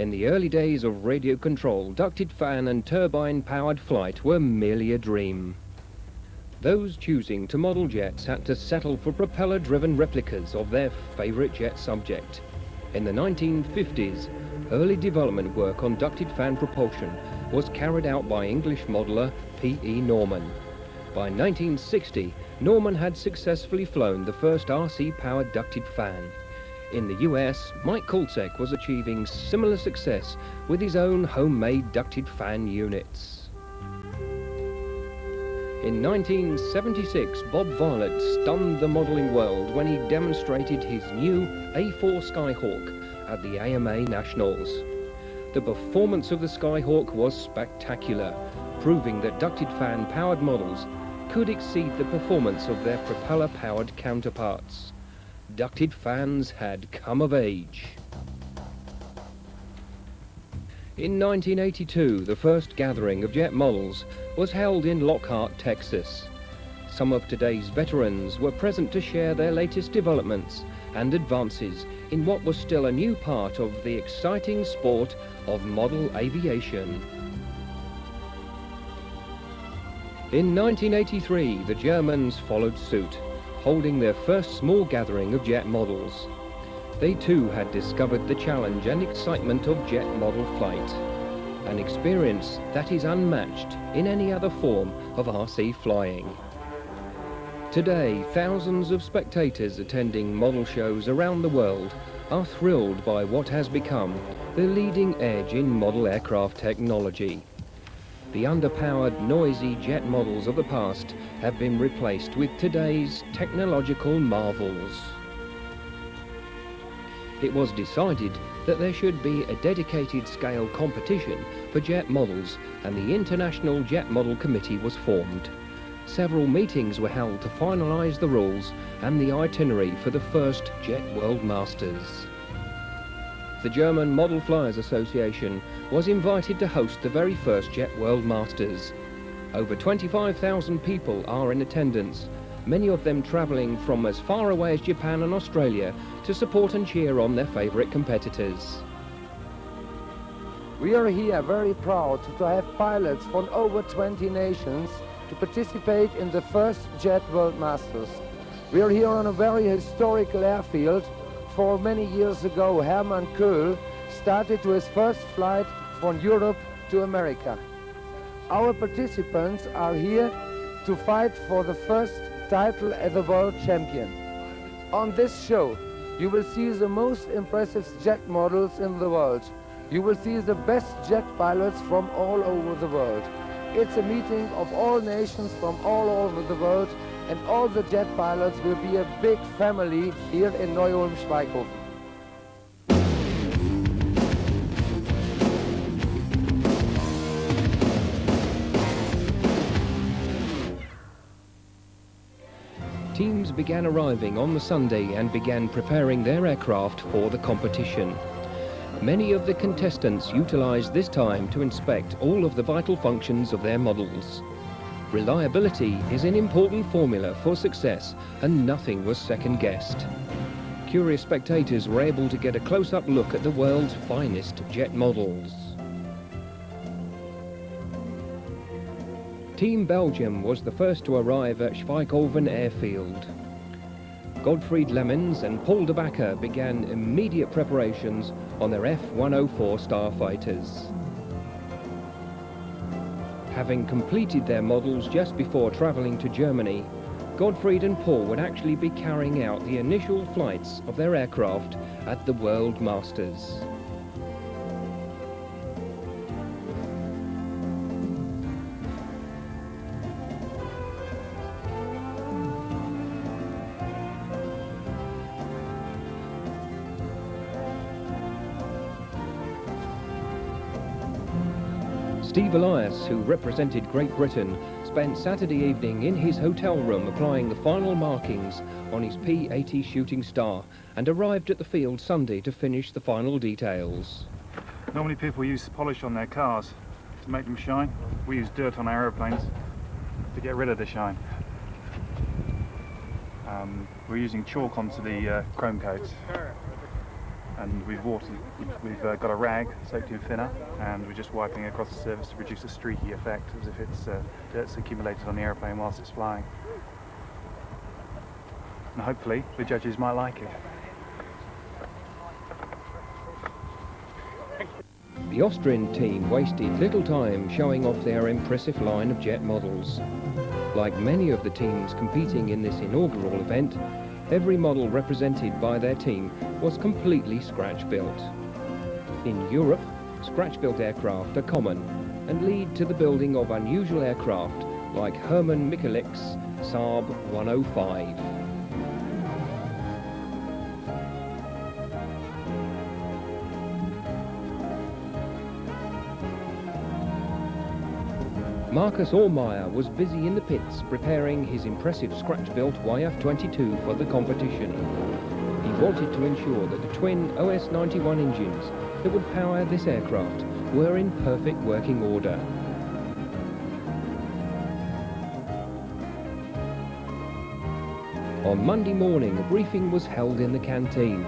In the early days of radio control, ducted fan and turbine-powered flight were merely a dream. Those choosing to model jets had to settle for propeller-driven replicas of their favourite jet subject. In the 1950s, early development work on ducted fan propulsion was carried out by English modeller P.E. Norman. By 1960, Norman had successfully flown the first RC-powered ducted fan. In the US, Mike Kulczek was achieving similar success with his own homemade ducted fan units. In 1976, Bob Violet stunned the modelling world when he demonstrated his new A4 Skyhawk at the AMA Nationals. The performance of the Skyhawk was spectacular, proving that ducted fan-powered models could exceed the performance of their propeller-powered counterparts. Ducted fans had come of age. In 1982, the first gathering of jet models was held in Lockhart, Texas. Some of today's veterans were present to share their latest developments and advances in what was still a new part of the exciting sport of model aviation. In 1983, the Germans followed suit, holding their first small gathering of jet models. They too had discovered the challenge and excitement of jet model flight, an experience that is unmatched in any other form of RC flying. Today, thousands of spectators attending model shows around the world are thrilled by what has become the leading edge in model aircraft technology. The underpowered, noisy jet models of the past have been replaced with today's technological marvels. It was decided that there should be a dedicated scale competition for jet models, and the International Jet Model Committee was formed. Several meetings were held to finalise the rules and the itinerary for the first Jet World Masters. The German Model Flyers Association was invited to host the very first Jet World Masters. Over 25,000 people are in attendance, many of them travelling from as far away as Japan and Australia to support and cheer on their favourite competitors. We are here very proud to have pilots from over 20 nations to participate in the first Jet World Masters. We are here on a very historical airfield. For many years ago, Hermann Köhl started to his first flight from Europe to America. Our participants are here to fight for the first title as a world champion. On this show, you will see the most impressive jet models in the world. You will see the best jet pilots from all over the world. It's a meeting of all nations from all over the world, and all the jet pilots will be a big family here in Neu-Ulm-Schweighofen. Teams began arriving on the Sunday and began preparing their aircraft for the competition. Many of the contestants utilised this time to inspect all of the vital functions of their models. Reliability is an important formula for success, and nothing was second-guessed. Curious spectators were able to get a close-up look at the world's finest jet models. Team Belgium was the first to arrive at Schweighofen Airfield. Gottfried Lemmens and Paul de Backer began immediate preparations on their F-104 starfighters. Having completed their models just before travelling to Germany, Gottfried and Paul would actually be carrying out the initial flights of their aircraft at the World Masters. Steve Elias, who represented Great Britain, spent Saturday evening in his hotel room applying the final markings on his P-80 Shooting Star, and arrived at the field Sunday to finish the final details. Normally people use polish on their cars to make them shine. We use dirt on our aeroplanes to get rid of the shine. We're using chalk onto the chrome coats. and we've got a rag soaked in thinner, and we're just wiping it across the surface to produce a streaky effect, as if it's dirt's accumulated on the airplane whilst it's flying. And hopefully the judges might like it. The Austrian team wasted little time showing off their impressive line of jet models. Like many of the teams competing in this inaugural event, every model represented by their team was completely scratch-built. In Europe, scratch-built aircraft are common and lead to the building of unusual aircraft like Hermann Michelich's Saab 105. Marcus Ohrmeyer was busy in the pits preparing his impressive scratch-built YF-22 for the competition. He wanted to ensure that the twin OS-91 engines that would power this aircraft were in perfect working order. On Monday morning, a briefing was held in the canteen.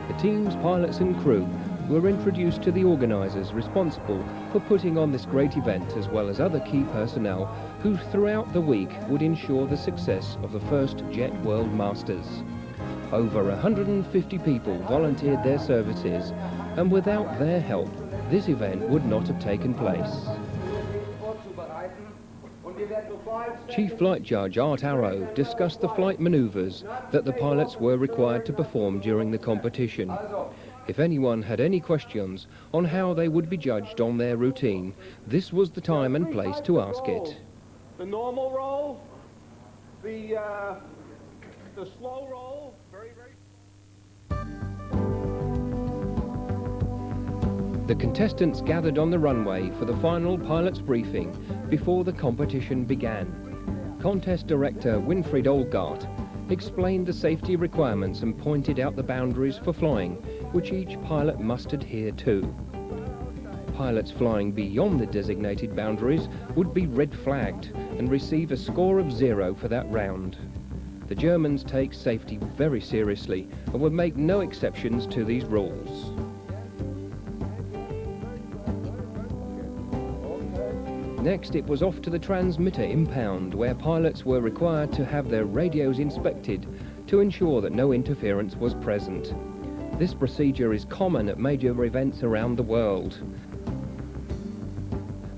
The team's pilots and crew were introduced to the organisers responsible for putting on this great event, as well as other key personnel who throughout the week would ensure the success of the first Jet World Masters. Over 150 people volunteered their services, and without their help, this event would not have taken place. Chief Flight Judge Art Arrow discussed the flight manoeuvres that the pilots were required to perform during the competition. If anyone had any questions on how they would be judged on their routine, this was the time and place to ask it. The normal roll, the slow roll, very. The contestants gathered on the runway for the final pilot's briefing before the competition began. Contest director Winfried Olgart explained the safety requirements and pointed out the boundaries for flying, which each pilot must adhere to. Pilots flying beyond the designated boundaries would be red flagged and receive a score of 0 for that round. The Germans take safety very seriously and would make no exceptions to these rules. Next, it was off to the transmitter impound, where pilots were required to have their radios inspected to ensure that no interference was present. This procedure is common at major events around the world.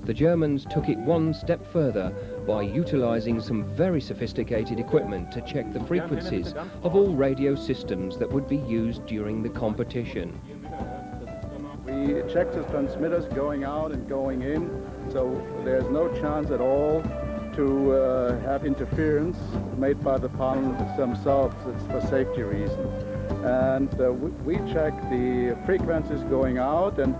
The Germans took it one step further by utilizing some very sophisticated equipment to check the frequencies of all radio systems that would be used during the competition. We check the transmitters going out and going in, so there's no chance at all to have interference made by the pilots themselves. It's for safety reasons. And we check the frequencies going out, and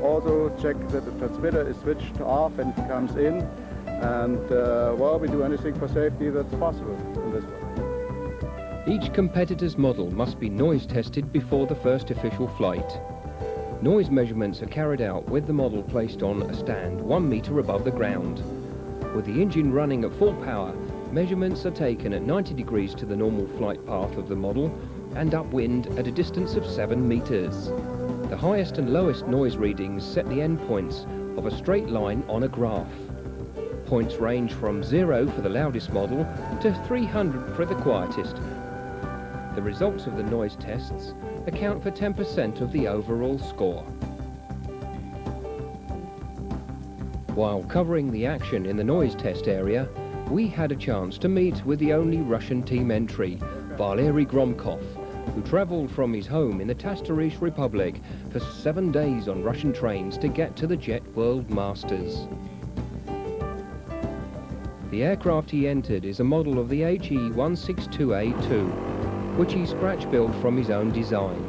also check that the transmitter is switched off and comes in. And well, we do anything for safety that's possible in this way. Each competitor's model must be noise tested before the first official flight. Noise measurements are carried out with the model placed on a stand 1 meter above the ground. With the engine running at full power, measurements are taken at 90 degrees to the normal flight path of the model and upwind at a distance of 7 meters. The highest and lowest noise readings set the endpoints of a straight line on a graph. Points range from 0 for the loudest model to 300 for the quietest. The results of the noise tests account for 10% of the overall score. While covering the action in the noise test area, we had a chance to meet with the only Russian team entry, Valery Gromkov, who travelled from his home in the Tastarish Republic for 7 days on Russian trains to get to the Jet World Masters. The aircraft he entered is a model of the HE-162A2, which he scratch-built from his own design.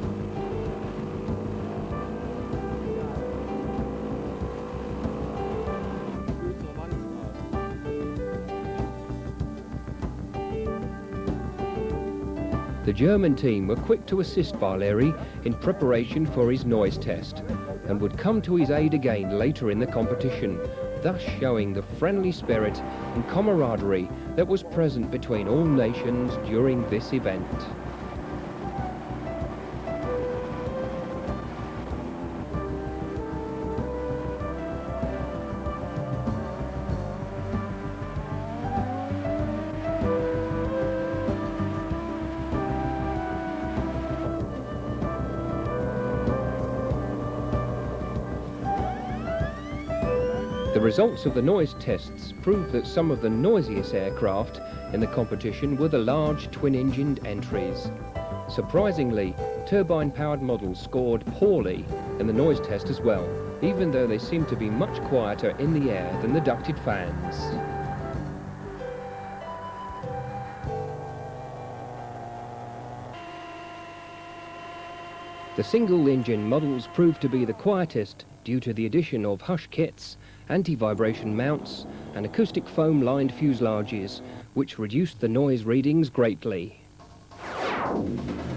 The German team were quick to assist Valery in preparation for his noise test and would come to his aid again later in the competition, thus showing the friendly spirit and camaraderie that was present between all nations during this event. The results of the noise tests proved that some of the noisiest aircraft in the competition were the large twin-engined entries. Surprisingly, turbine-powered models scored poorly in the noise test as well, even though they seemed to be much quieter in the air than the ducted fans. The single-engine models proved to be the quietest due to the addition of hush kits, anti-vibration mounts and acoustic foam-lined fuselages, which reduced the noise readings greatly.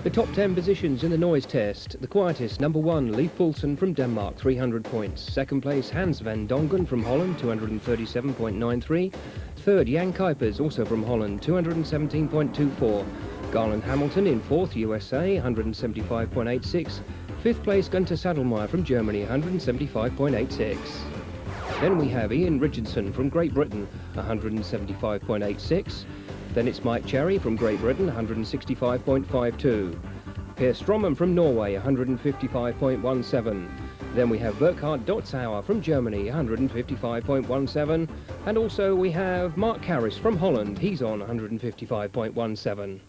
The top 10 positions in the noise test: the quietest, number 1, Leif Poulsen from Denmark, 300 points. Second place, Hans van Dongen from Holland, 237.93. Third, Jan Kuipers, also from Holland, 217.24. Garland Hamilton in fourth, USA, 175.86. Fifth place, Gunther Sadelmeyer from Germany, 175.86. Then we have Ian Richardson from Great Britain, 175.86. Then it's Mike Cherry from Great Britain, 165.52. Per Strommen from Norway, 155.17. Then we have Burkhard Dotzauer from Germany, 155.17. And also we have Mark Harris from Holland, he's on 155.17.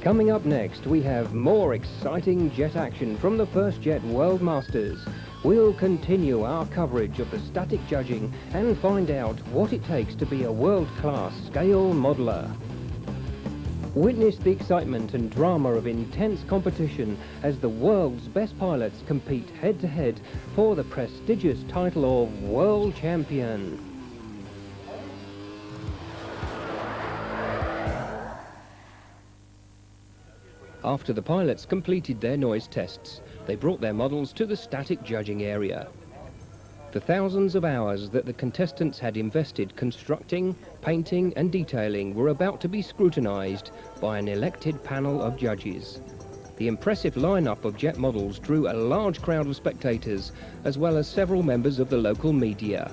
Coming up next, we have more exciting jet action from the First Jet World Masters. We'll continue our coverage of the static judging and find out what it takes to be a world-class scale modeler. Witness the excitement and drama of intense competition as the world's best pilots compete head-to-head for the prestigious title of World Champion. After the pilots completed their noise tests, they brought their models to the static judging area. The thousands of hours that the contestants had invested constructing, painting and detailing were about to be scrutinized by an elected panel of judges. The impressive lineup of jet models drew a large crowd of spectators, as well as several members of the local media.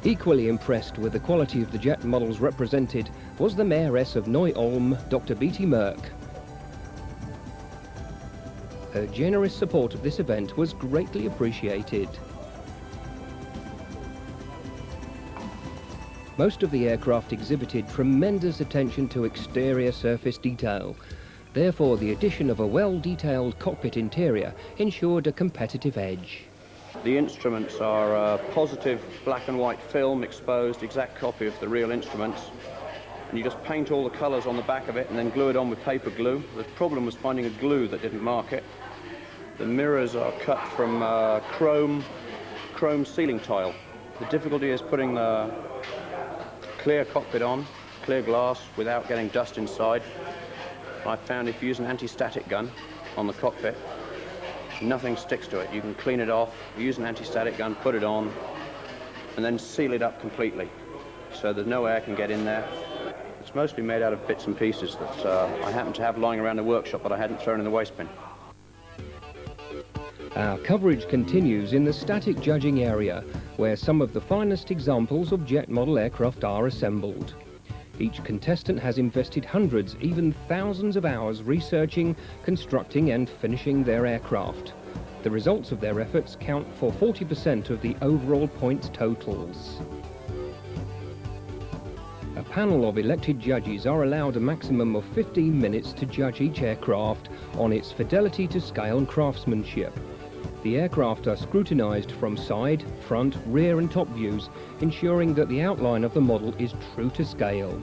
Equally impressed with the quality of the jet models represented was the Mayoress of Neu-Ulm, Dr. Beatty Merck. Her generous support of this event was greatly appreciated. Most of the aircraft exhibited tremendous attention to exterior surface detail. Therefore, the addition of a well-detailed cockpit interior ensured a competitive edge. The instruments are a positive black and white film exposed, exact copy of the real instruments. And you just paint all the colours on the back of it and then glue it on with paper glue. The problem was finding a glue that didn't mark it. The mirrors are cut from chrome ceiling tile. The difficulty is putting the clear cockpit on, clear glass, without getting dust inside. I found if you use an anti-static gun on the cockpit, nothing sticks to it. You can clean it off, use an anti-static gun, put it on, and then seal it up completely, so that no air can get in there. It's mostly made out of bits and pieces that I happen to have lying around the workshop that I hadn't thrown in the waste bin. Our coverage continues in the static judging area, where some of the finest examples of jet model aircraft are assembled. Each contestant has invested hundreds, even thousands of hours researching, constructing and finishing their aircraft. The results of their efforts count for 40% of the overall points totals. A panel of elected judges are allowed a maximum of 15 minutes to judge each aircraft on its fidelity to scale and craftsmanship. The aircraft are scrutinized from side, front, rear and top views, ensuring that the outline of the model is true to scale.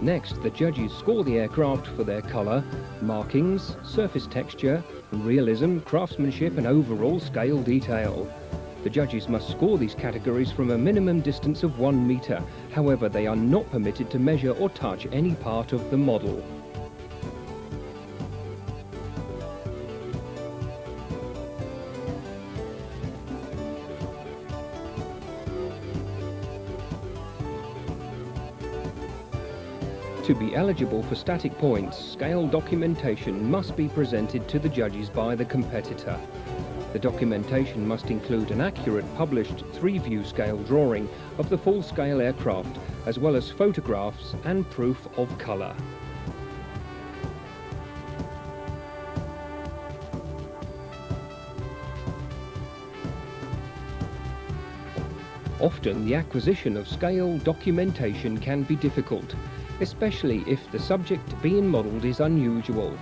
Next, the judges score the aircraft for their colour, markings, surface texture, realism, craftsmanship and overall scale detail. The judges must score these categories from a minimum distance of 1 metre. However, they are not permitted to measure or touch any part of the model. To be eligible for static points, scale documentation must be presented to the judges by the competitor. The documentation must include an accurate published 3-view scale drawing of the full-scale aircraft, as well as photographs and proof of colour. Often the acquisition of scale documentation can be difficult, especially if the subject being modelled is unusual.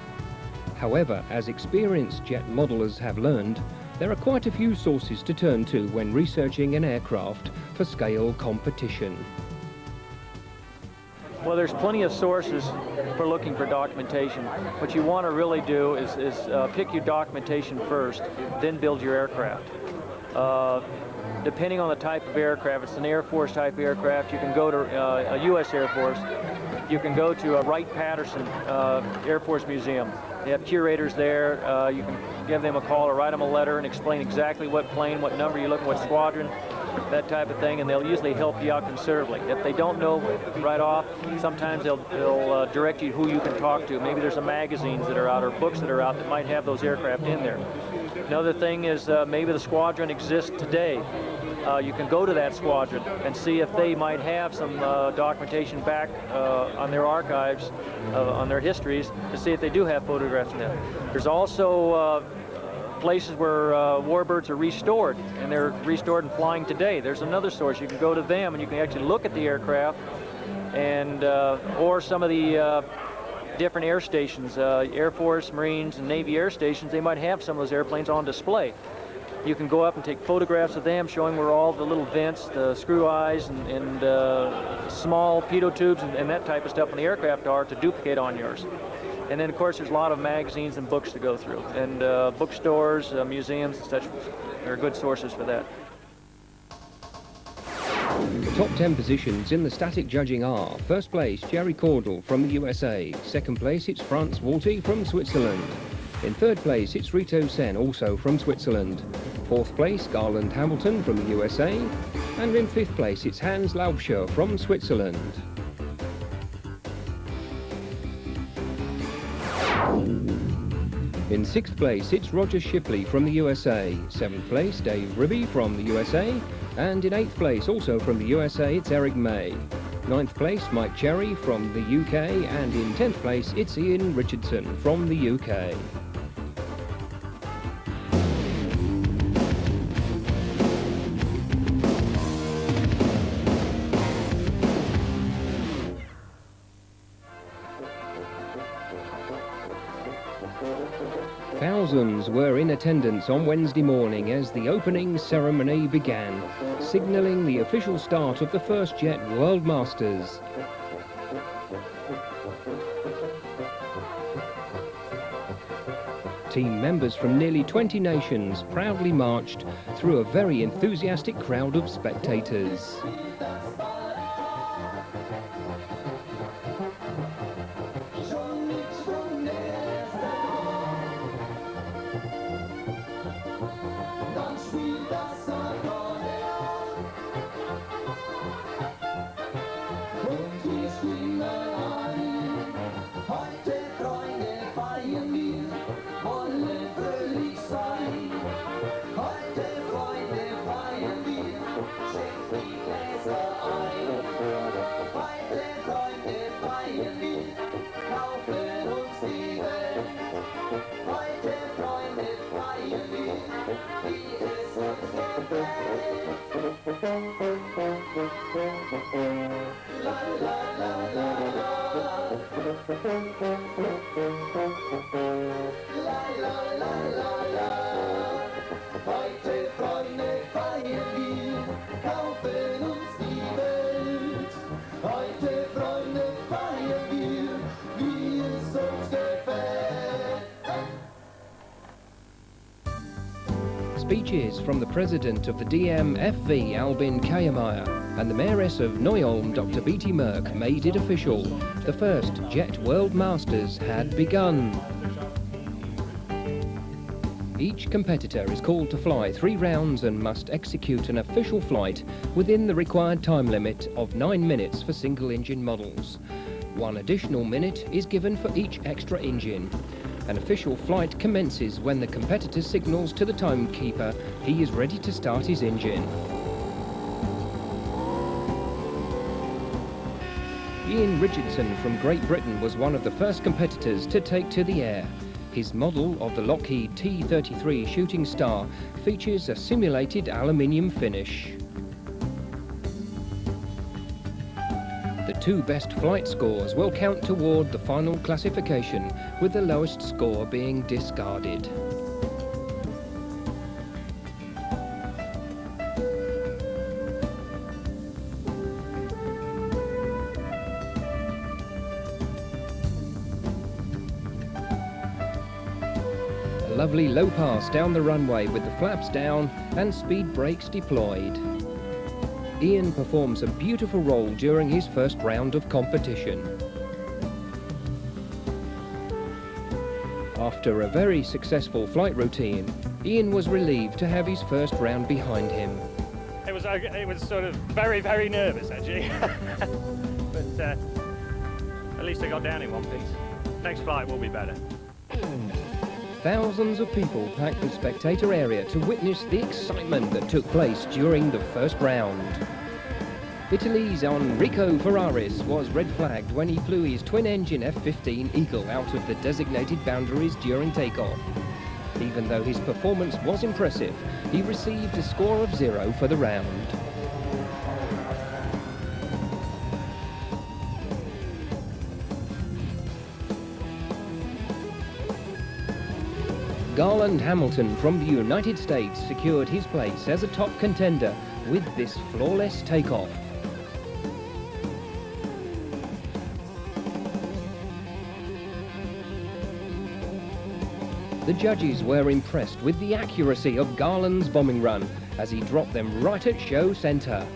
However, as experienced jet modellers have learned, there are quite a few sources to turn to when researching an aircraft for scale competition. Well, there's plenty of sources for looking for documentation. What you want to really do is pick your documentation first, then build your aircraft. Depending on the type of aircraft, if it's an Air Force type aircraft, you can go to a U.S. Air Force. You can go to a Wright-Patterson Air Force Museum. They have curators there. You can give them a call or write them a letter and explain exactly what plane, what number you're looking, what squadron, that type of thing, and they'll usually help you out considerably. If they don't know right off, sometimes they'll direct you who you can talk to. Maybe there's some magazines that are out or books that are out that might have those aircraft in there. Another thing is maybe the squadron exists today. You can go to that squadron and see if they might have some documentation back on their archives, on their histories, to see if they do have photographs in them. There's also places where warbirds are restored, and they're restored and flying today. There's another source. You can go to them and you can actually look at the aircraft, and or some of the different air stations, Air Force, Marines, and Navy air stations, they might have some of those airplanes on display. You can go up and take photographs of them, showing where all the little vents, the screw eyes, and small pitot tubes and that type of stuff on the aircraft are to duplicate on yours. And then, of course, there's a lot of magazines and books to go through. And bookstores, museums, and such are good sources for that. The top 10 positions in the static judging are: first place, Jerry Cordell from the USA. Second place, it's Franz Walti from Switzerland. In third place, it's Rito Sen, also from Switzerland. Fourth place, Garland Hamilton from the USA. And in fifth place, it's Hans Laubscher from Switzerland. In sixth place, it's Roger Shipley from the USA. Seventh place, Dave Ribby from the USA. And in eighth place, also from the USA, it's Eric May. Ninth place, Mike Cherry from the UK. And in 10th place, it's Ian Richardson from the UK. Thousands were in attendance on Wednesday morning as the opening ceremony began, signalling the official start of the first Jet World Masters. Team members from nearly 20 nations proudly marched through a very enthusiastic crowd of spectators. Speeches from the president of the DMFV, Albin Kayamaya, and the mayoress of Neu-Ulm, Dr. Beatty Merck, made it official. The first Jet World Masters had begun. Each competitor is called to fly 3 rounds and must execute an official flight within the required time limit of 9 minutes for single-engine models. 1 additional minute is given for each extra engine. An official flight commences when the competitor signals to the timekeeper he is ready to start his engine. Ian Richardson from Great Britain was one of the first competitors to take to the air. His model of the Lockheed T-33 Shooting Star features a simulated aluminium finish. The 2 best flight scores will count toward the final classification, with the lowest score being discarded. A lovely low pass down the runway with the flaps down and speed brakes deployed. Ian performs a beautiful roll during his first round of competition. After a very successful flight routine, Ian was relieved to have his first round behind him. It was sort of very, very nervous actually, but at least I got down in one piece. Next flight will be better. Thousands of people packed the spectator area to witness the excitement that took place during the first round. Italy's Enrico Ferraris was red flagged when he flew his twin-engine F-15 Eagle out of the designated boundaries during takeoff. Even though his performance was impressive, he received a score of 0 for the round. Garland Hamilton from the United States secured his place as a top contender with this flawless takeoff. The judges were impressed with the accuracy of Garland's bombing run as he dropped them right at show centre.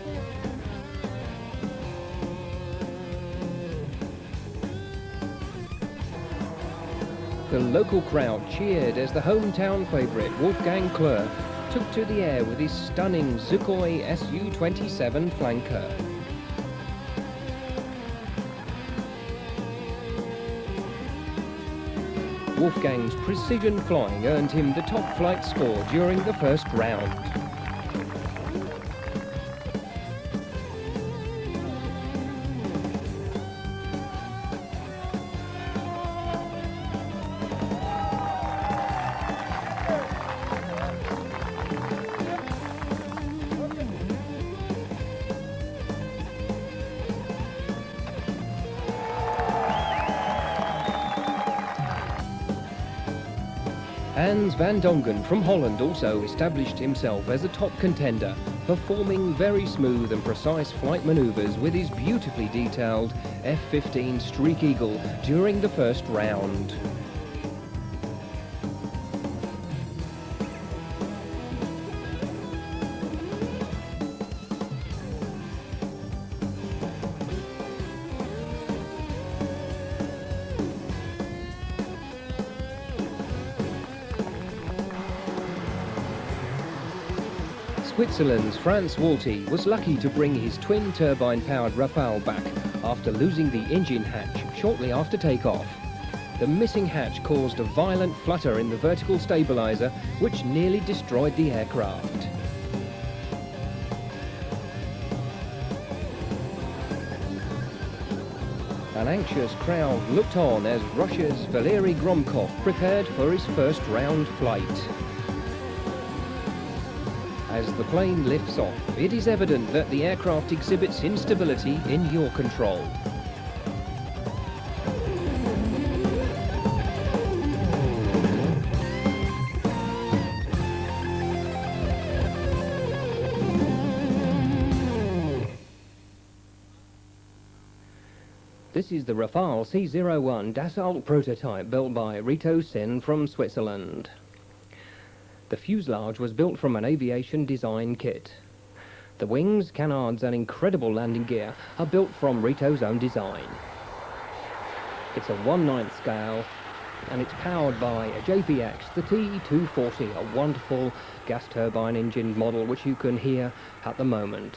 The local crowd cheered as the hometown favourite Wolfgang Kleur took to the air with his stunning Sukhoi Su-27 flanker. Wolfgang's precision flying earned him the top flight score during the first round. Hans van Dongen from Holland also established himself as a top contender, performing very smooth and precise flight manoeuvres with his beautifully detailed F-15 Streak Eagle during the first round. Switzerland's Franz Walti was lucky to bring his twin-turbine-powered Rafale back after losing the engine hatch shortly after takeoff. The missing hatch caused a violent flutter in the vertical stabilizer, which nearly destroyed the aircraft. An anxious crowd looked on as Russia's Valery Gromkov prepared for his first round flight. As the plane lifts off, it is evident that the aircraft exhibits instability in yaw control. This is the Rafale C-01 Dassault prototype built by Rito Sen from Switzerland. The fuselage was built from an aviation design kit. The wings, canards and incredible landing gear are built from Rito's own design. It's a 1/9 scale and it's powered by a JPX, the T240, a wonderful gas turbine engine model which you can hear at the moment.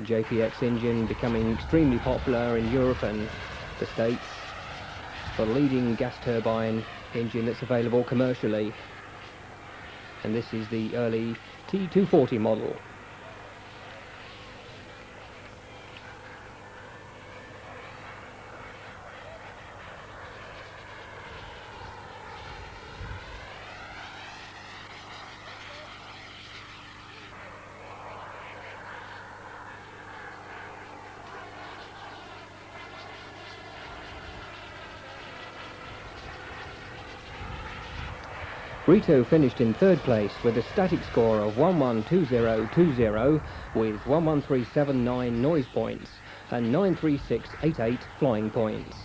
The JPX engine becoming extremely popular in Europe and the States. The leading gas turbine engine that's available commercially. And this is the early T240 model. Rito finished in third place with a static score of 112020 with 11379 noise points and 93688 flying points.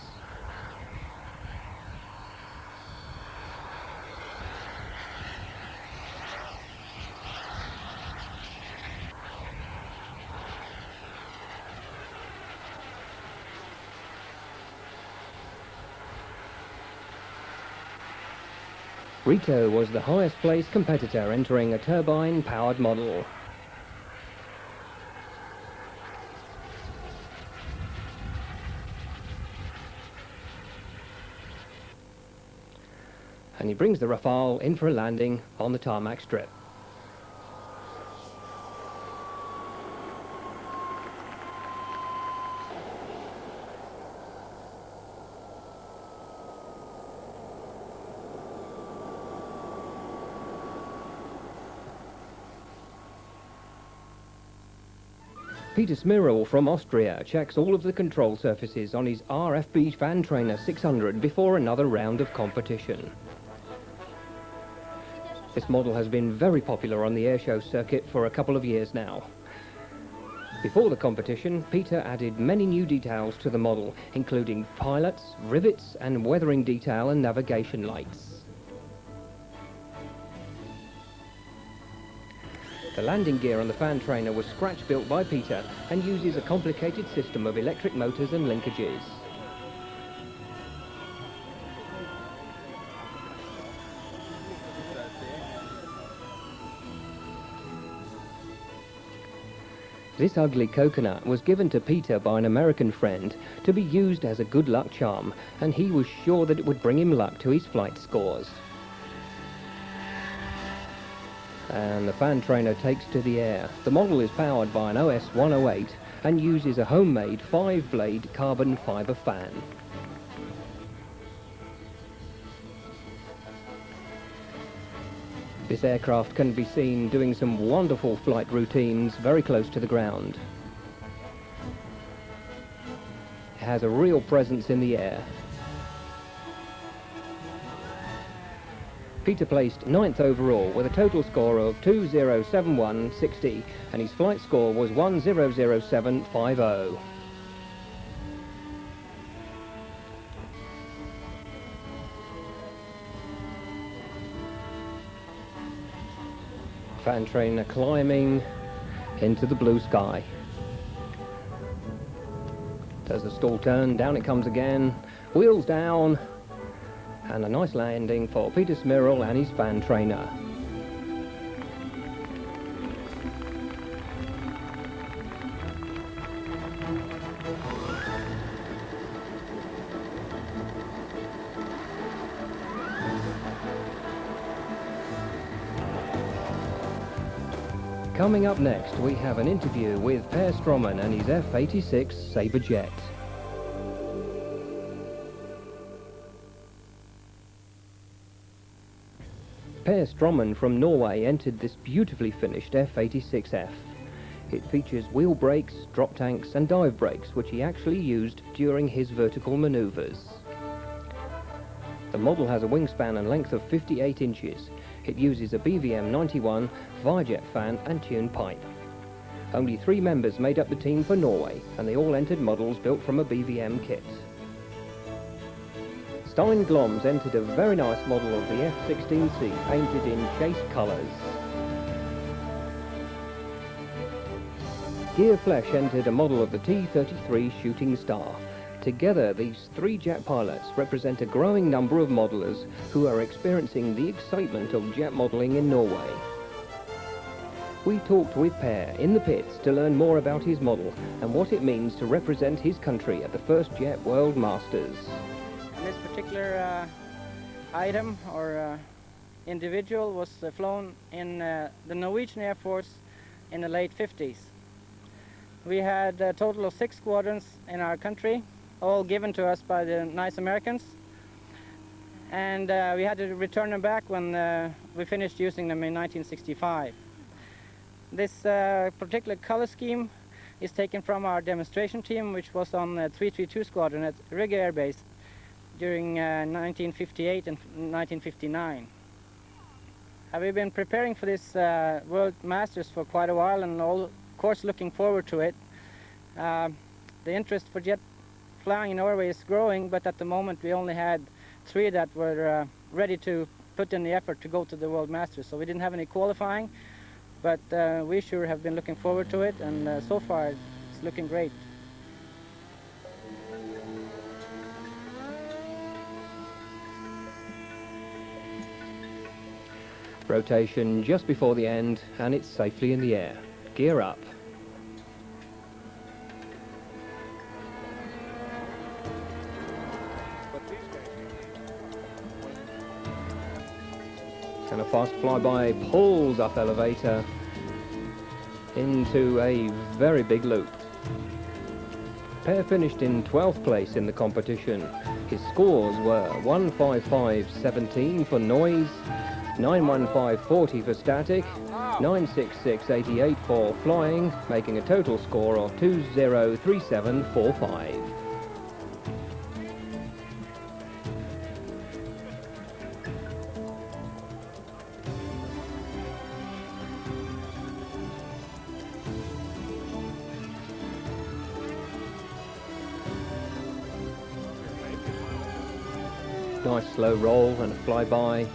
Rito was the highest placed competitor entering a turbine-powered model. And he brings the Rafale in for a landing on the tarmac strip. Peter Smirl from Austria checks all of the control surfaces on his RFB Fan Trainer 600 before another round of competition. This model has been very popular on the airshow circuit for a couple of years now. Before the competition, Peter added many new details to the model, including pilots, rivets and weathering detail and navigation lights. The landing gear on the fan trainer was scratch-built by Peter and uses a complicated system of electric motors and linkages. This ugly coconut was given to Peter by an American friend to be used as a good luck charm, and he was sure that it would bring him luck to his flight scores. And the fan trainer takes to the air. The model is powered by an OS 108 and uses a homemade 5-blade carbon fibre fan. This aircraft can be seen doing some wonderful flight routines very close to the ground. It has a real presence in the air. Peter placed 9th overall with a total score of 2071.60 and his flight score was 1007.50. Fan trainer climbing into the blue sky. Does the stall turn, down it comes again, wheels down. And a nice landing for Peter Smirl and his fan trainer. Coming up next, we have an interview with Per Strommen and his F-86 Sabre jet. Per Strommen from Norway entered this beautifully finished F-86F. It features wheel brakes, drop tanks and dive brakes, which he actually used during his vertical manoeuvres. The model has a wingspan and length of 58 inches. It uses a BVM 91 Vijet fan and tune pipe. Only 3 members made up the team for Norway, and they all entered models built from a BVM kit. Stein Gloms entered a very nice model of the F-16C painted in chase colours. Gear Flesh entered a model of the T-33 Shooting Star. Together, these 3 jet pilots represent a growing number of modelers who are experiencing the excitement of jet modelling in Norway. we talked with Per in the pits to learn more about his model and what it means to represent his country at the first Jet World Masters. And this particular item or individual was flown in the Norwegian Air Force in the late 50s. We had a total of 6 squadrons in our country, all given to us by the nice Americans. And we had to return them back when we finished using them in 1965. This particular color scheme is taken from our demonstration team, which was on 332 Squadron at Rygge Air Base during 1958 and 1959. We've been preparing for this World Masters for quite a while, and of course looking forward to it. The interest for jet flying in Norway is growing, but at the moment we only had 3 that were ready to put in the effort to go to the World Masters. So we didn't have any qualifying, but we sure have been looking forward to it, and so far it's looking great. Rotation just before the end, and it's safely in the air. Gear up. And a fast flyby pulls up elevator into a very big loop. Per finished in 12th place in the competition. His scores were 155.17 for noise, 915.40 for static, 966.88 for flying, making a total score of 2037.45. Nice slow roll and a flyby.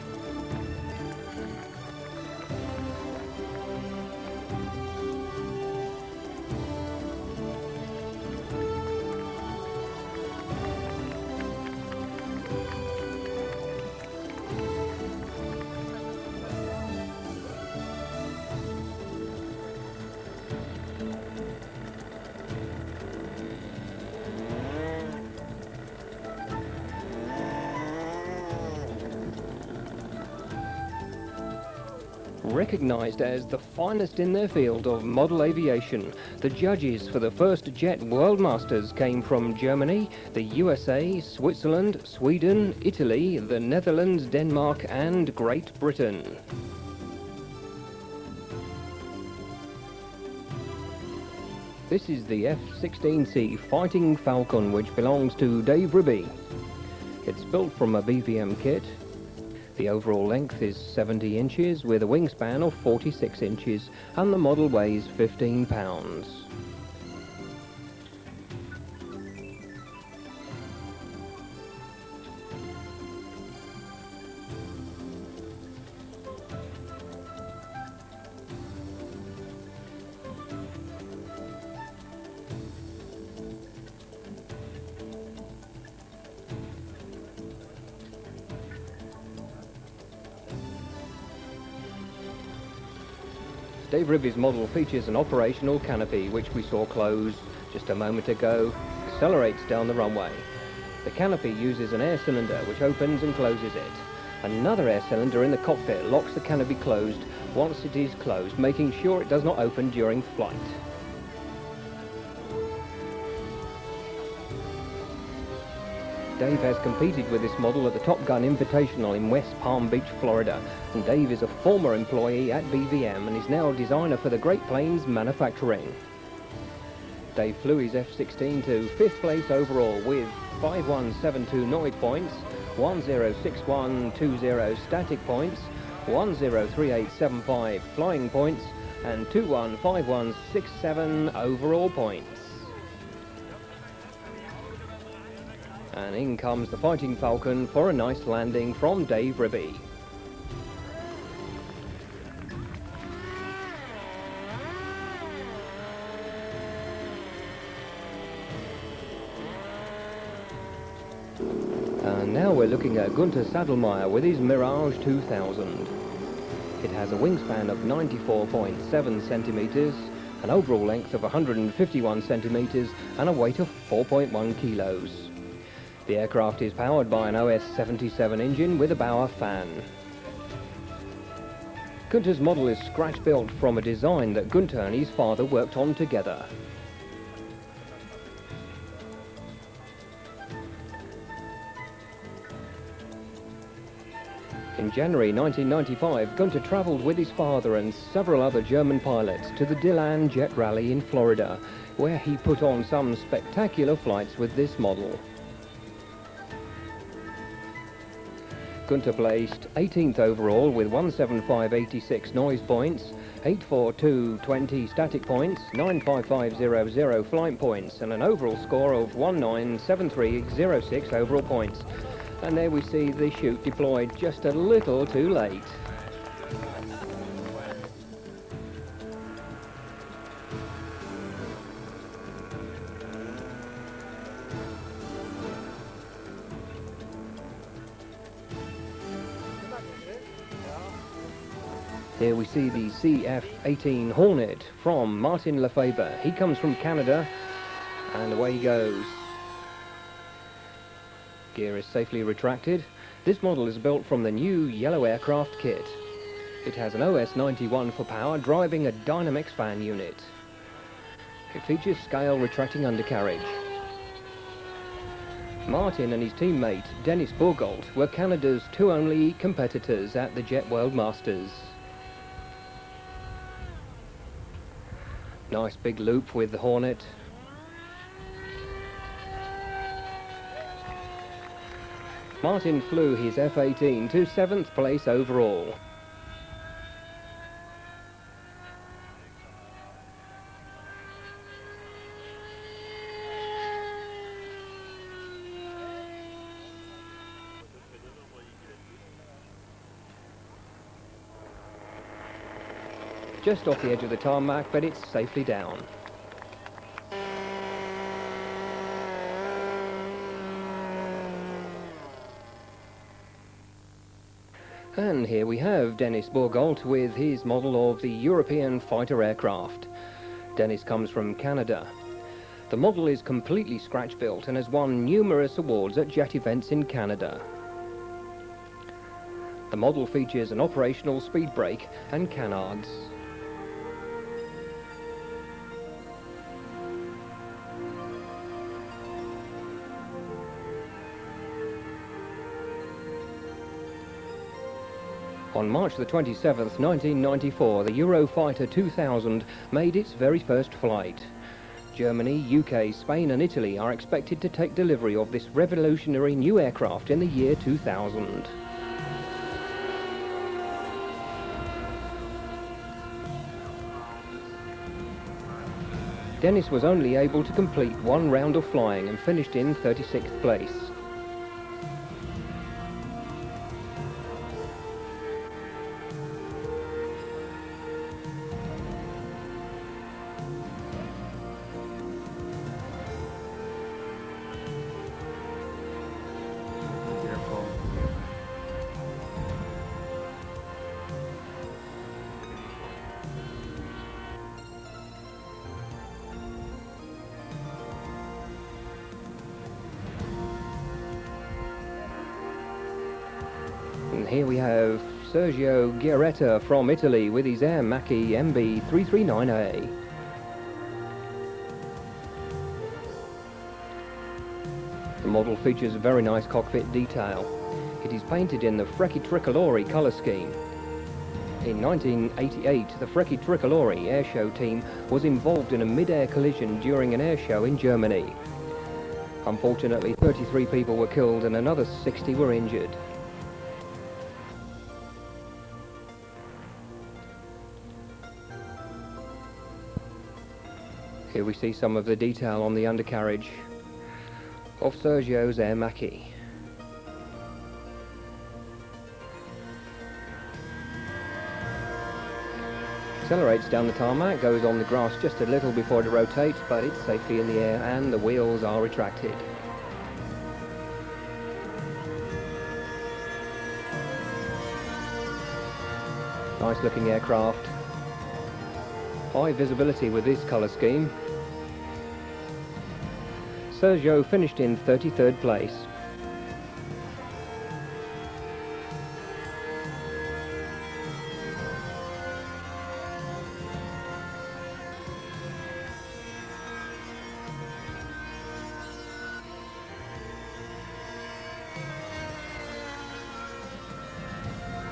Recognized as the finest in their field of model aviation, the judges for the first Jet World Masters came from Germany, the USA, Switzerland, Sweden, Italy, the Netherlands, Denmark and Great Britain. This is the F-16C Fighting Falcon, which belongs to Dave Ribby. It's built from a BVM kit. The overall length is 70 inches with a wingspan of 46 inches and the model weighs 15 pounds. Dave Ribby's model features an operational canopy, which we saw close just a moment ago, accelerates down the runway. The canopy uses an air cylinder which opens and closes it. Another air cylinder in the cockpit locks the canopy closed once it is closed, making sure it does not open during flight. Dave has competed with this model at the Top Gun Invitational in West Palm Beach, Florida, and Dave is a former employee at BVM and is now designer for the Great Plains Manufacturing. Dave flew his F-16 to 5th place overall with 5172 noid points, 106120 static points, 103875 flying points, and 215167 overall points. And in comes the Fighting Falcon for a nice landing from Dave Ribby. And now we're looking at Gunther Sadelmayer with his Mirage 2000. It has a wingspan of 94.7 centimetres, an overall length of 151 centimetres and a weight of 4.1 kilos. The aircraft is powered by an OS-77 engine with a Bauer fan. Gunter's model is scratch-built from a design that Gunter and his father worked on together. In January 1995, Gunter travelled with his father and several other German pilots to the Dillon Jet Rally in Florida, where he put on some spectacular flights with this model. Gunter placed 18th overall with 175.86 noise points, 842.20 static points, 955.00 flight points, and an overall score of 1973.06 overall points. And there we see the chute deployed just a little too late. Here we see the CF-18 Hornet from Martin Lefebvre. He comes from Canada, and away he goes. Gear is safely retracted. This model is built from the new yellow aircraft kit. It has an OS-91 for power, driving a Dynamics fan unit. It features scale retracting undercarriage. Martin and his teammate Dennis Bourgault were Canada's two only competitors at the Jet World Masters. Nice big loop with the Hornet. Martin flew his F-18 to 7th place overall. Just off the edge of the tarmac, but it's safely down. And here we have Dennis Bourgault with his model of the European fighter aircraft. Dennis comes from Canada. The model is completely scratch-built and has won numerous awards at jet events in Canada. The model features an operational speed brake and canards. On March the 27th, 1994, the Eurofighter 2000 made its very first flight. Germany, UK, Spain and Italy are expected to take delivery of this revolutionary new aircraft in the year 2000. Dennis was only able to complete one round of flying and finished in 36th place. And here we have Sergio Giaretta from Italy with his Air Macchi MB339A. The model features a very nice cockpit detail. It is painted in the Frecce Tricolore colour scheme. In 1988, the Frecce Tricolore airshow team was involved in a mid-air collision during an airshow in Germany. Unfortunately, 33 people were killed and another 60 were injured. Here we see some of the detail on the undercarriage of Sergio's Air Macchi. Accelerates down the tarmac, goes on the grass just a little before it rotates, but it's safely in the air and the wheels are retracted. Nice looking aircraft. High visibility with this colour scheme. Sergio finished in 33rd place.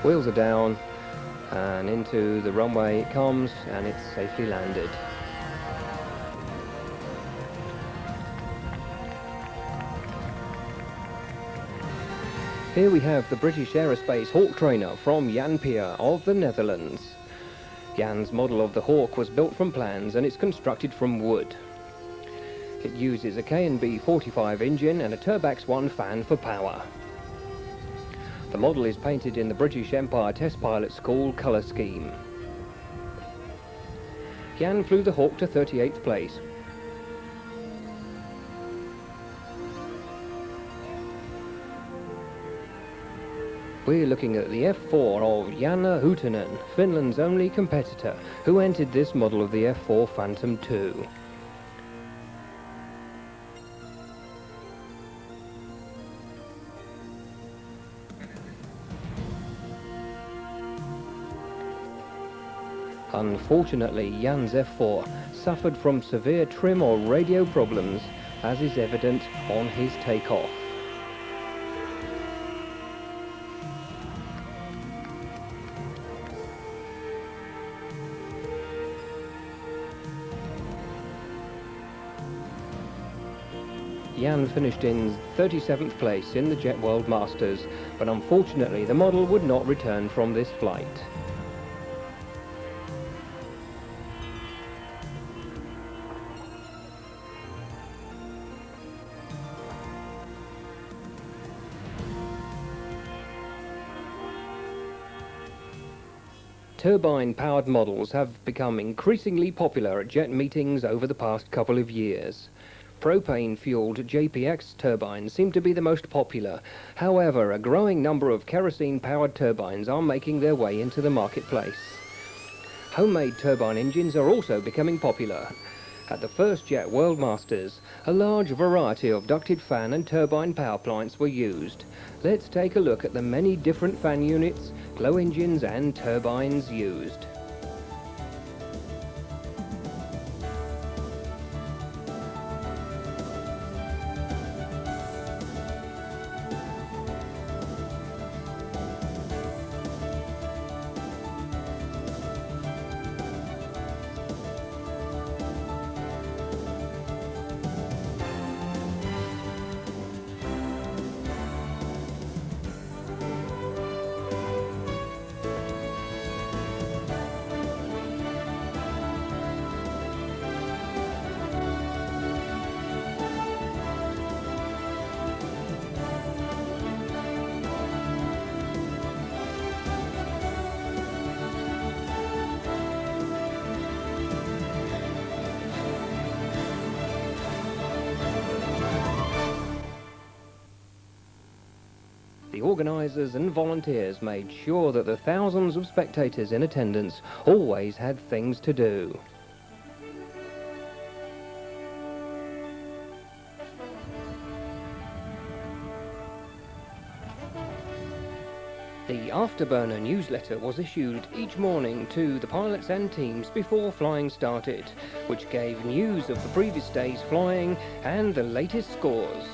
Wheels are down and into the runway it comes, and it's safely landed. Here we have the British Aerospace Hawk trainer from Jan Peer of the Netherlands. Jan's model of the Hawk was built from plans and it's constructed from wood. It uses a K&B 45 engine and a Turbax 1 fan for power. The model is painted in the British Empire Test Pilot School colour scheme. Jan flew the Hawk to 38th place. We're looking at the F4 of Janne Huhtinen, Finland's only competitor, who entered this model of the F4 Phantom II. Unfortunately, Jan's F4 suffered from severe trim or radio problems, as is evident on his takeoff. Jan finished in 37th place in the Jet World Masters, but unfortunately the model would not return from this flight. Turbine-powered models have become increasingly popular at jet meetings over the past couple of years. Propane-fueled JPX turbines seem to be the most popular. However, a growing number of kerosene-powered turbines are making their way into the marketplace. Homemade turbine engines are also becoming popular. At the first Jet World Masters, a large variety of ducted fan and turbine power plants were used. Let's take a look at the many different fan units, glow engines and turbines used. The organisers and volunteers made sure that the thousands of spectators in attendance always had things to do. The Afterburner newsletter was issued each morning to the pilots and teams before flying started, which gave news of the previous day's flying and the latest scores.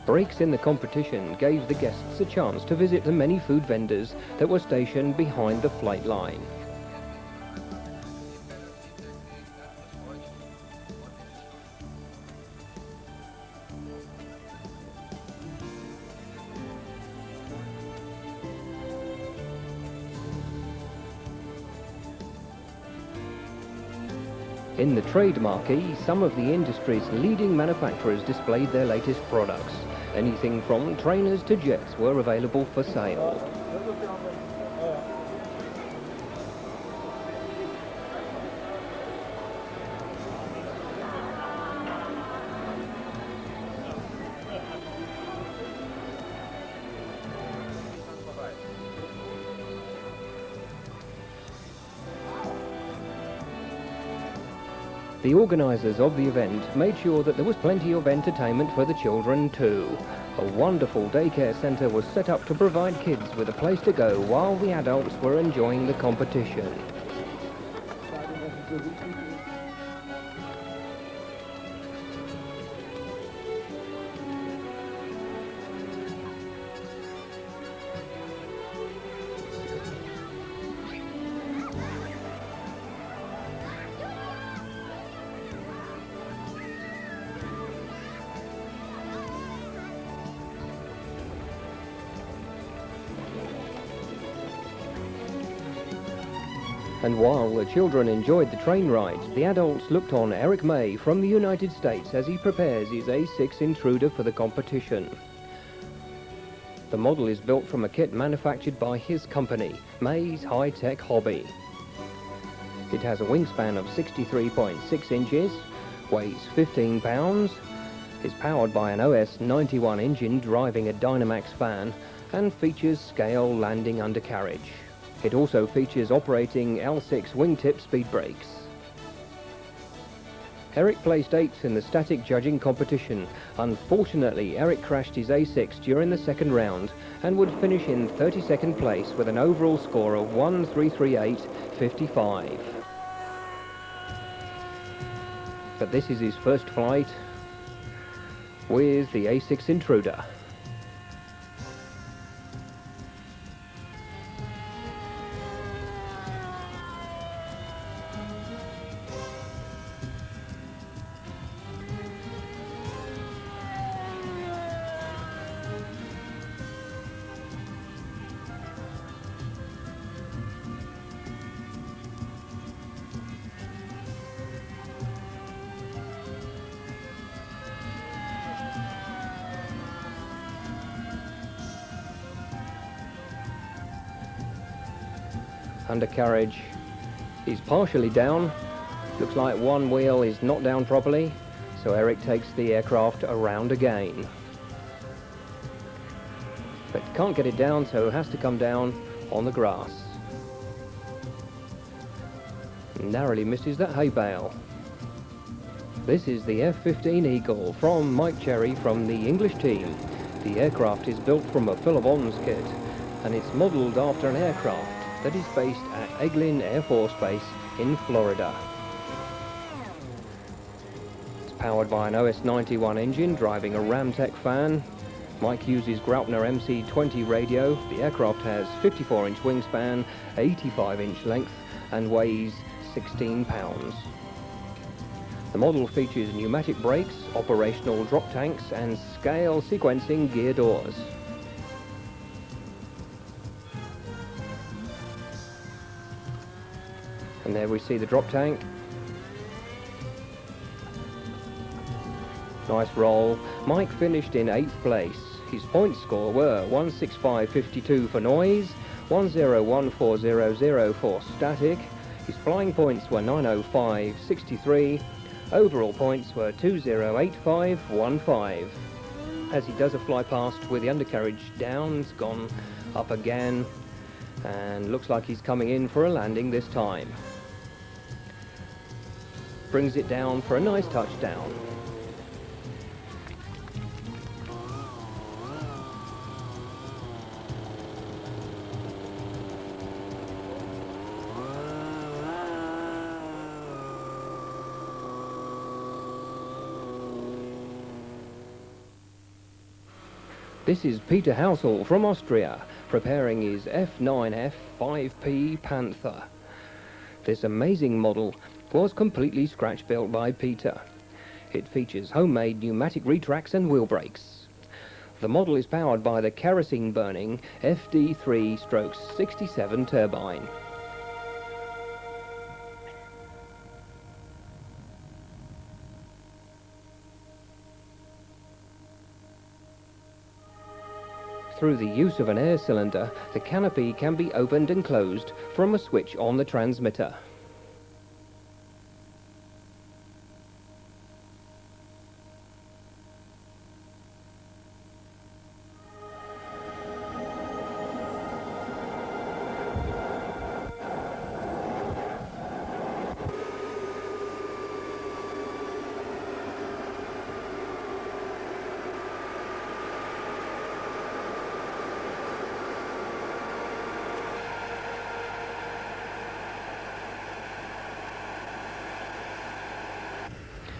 Breaks in the competition gave the guests a chance to visit the many food vendors that were stationed behind the flight line. In the trade marquee, some of the industry's leading manufacturers displayed their latest products. Anything from trainers to jets were available for sale. The organisers of the event made sure that there was plenty of entertainment for the children too. A wonderful daycare centre was set up to provide kids with a place to go while the adults were enjoying the competition. And while the children enjoyed the train ride, the adults looked on Eric May from the United States as he prepares his A6 Intruder for the competition. The model is built from a kit manufactured by his company, May's High-Tech Hobby. It has a wingspan of 63.6 inches, weighs 15 pounds, is powered by an OS 91 engine driving a Dynamax fan, and features scale landing undercarriage. It also features operating L6 wingtip speed brakes. Eric placed 8th in the static judging competition. Unfortunately, Eric crashed his A6 during the second round and would finish in 32nd place with an overall score of 1:338.55. But this is his first flight with the A6 Intruder. Undercarriage is partially down. Looks like one wheel is not down properly, so Eric takes the aircraft around again. But can't get it down, so has to come down on the grass. Narrowly misses that hay bale. This is the F-15 Eagle from Mike Cherry from the English team. The aircraft is built from a Philibons kit, and it's modelled after an aircraft that is based at Eglin Air Force Base in Florida. It's powered by an OS 91 engine driving a Ramtech fan. Mike uses Graupner MC-20 radio. The aircraft has 54-inch wingspan, 85-inch length, and weighs 16 pounds. The model features pneumatic brakes, operational drop tanks, and scale sequencing gear doors. And there we see the drop tank. Nice roll. Mike finished in 8th place. His point score were 165.52 for noise, 101.400 for static. His flying points were 905.63. Overall points were 208.515. As he does a fly past with the undercarriage down, it's gone up again, and looks like he's coming in for a landing this time. Brings it down for a nice touchdown. This is Peter Hausel from Austria, preparing his F9F 5P Panther. This amazing model was completely scratch-built by Peter. It features homemade pneumatic retracts and wheel brakes. The model is powered by the kerosene-burning FD3/67 turbine. Through the use of an air cylinder, the canopy can be opened and closed from a switch on the transmitter.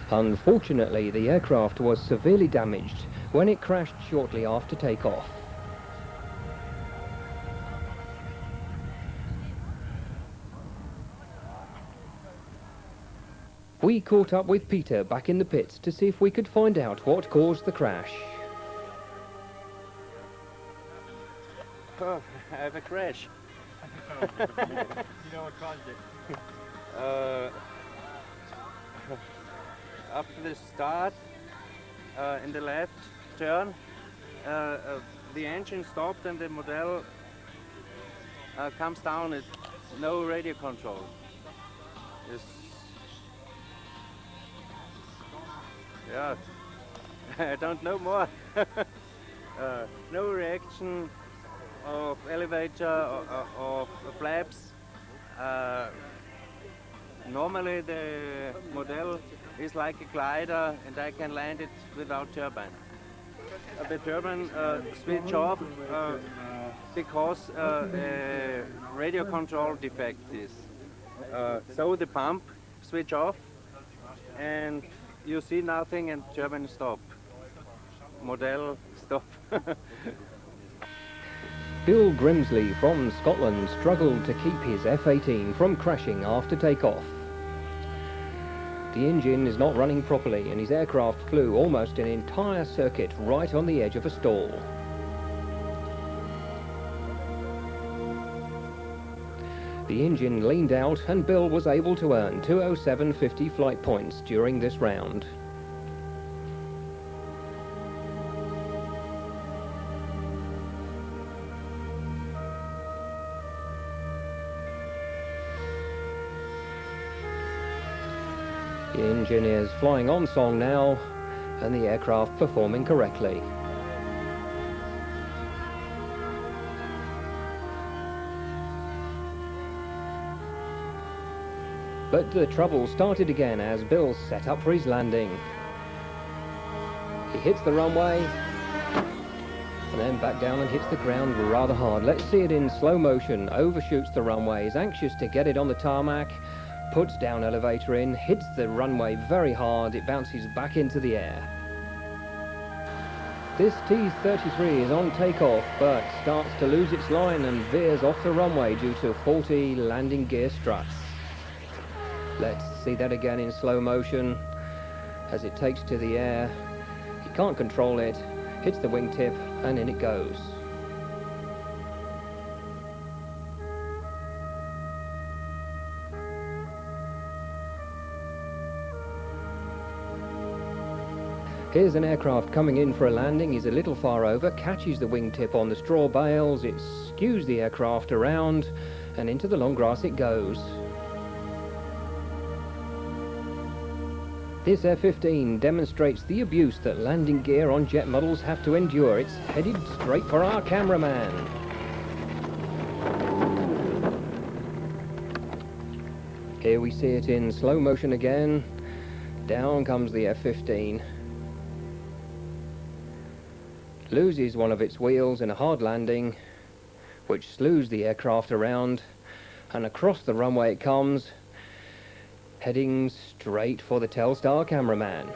Unfortunately, the aircraft was severely damaged when it crashed shortly after takeoff. We caught up with Peter back in the pits to see if we could find out what caused the crash. Oh, I have a crash. You know what caused it? After the start, in the left turn, the engine stopped and the model comes down at no radio control. Yeah, I don't know more. No reaction of elevator or flaps. Normally the model is like a glider and I can land it without turbine. The turbine switch off because a radio control defect is. So the pump switch off and you see nothing and turbine stop. Model stop. Bill Grimsley from Scotland struggled to keep his F-18 from crashing after takeoff. The engine is not running properly and his aircraft flew almost an entire circuit right on the edge of a stall. The engine leaned out and Bill was able to earn 207.50 flight points during this round. The engine is flying on song now and the aircraft performing correctly. But the trouble started again as Bill set up for his landing. He hits the runway and then back down and hits the ground rather hard. Let's see it in slow motion. Overshoots the runway, is anxious to get it on the tarmac, puts down elevator in, hits the runway very hard, it bounces back into the air. This T-33 is on takeoff but starts to lose its line and veers off the runway due to faulty landing gear struts. Let's see that again in slow motion as it takes to the air. He can't control it, hits the wingtip and in it goes. Here's an aircraft coming in for a landing. He's a little far over, catches the wingtip on the straw bales, it skews the aircraft around and into the long grass it goes. This F-15 demonstrates the abuse that landing gear on jet models have to endure. It's headed straight for our cameraman. Here we see it in slow motion again. Down comes the F-15. Loses one of its wheels in a hard landing, which slews the aircraft around, and across the runway it comes, heading straight for the Telstar cameraman.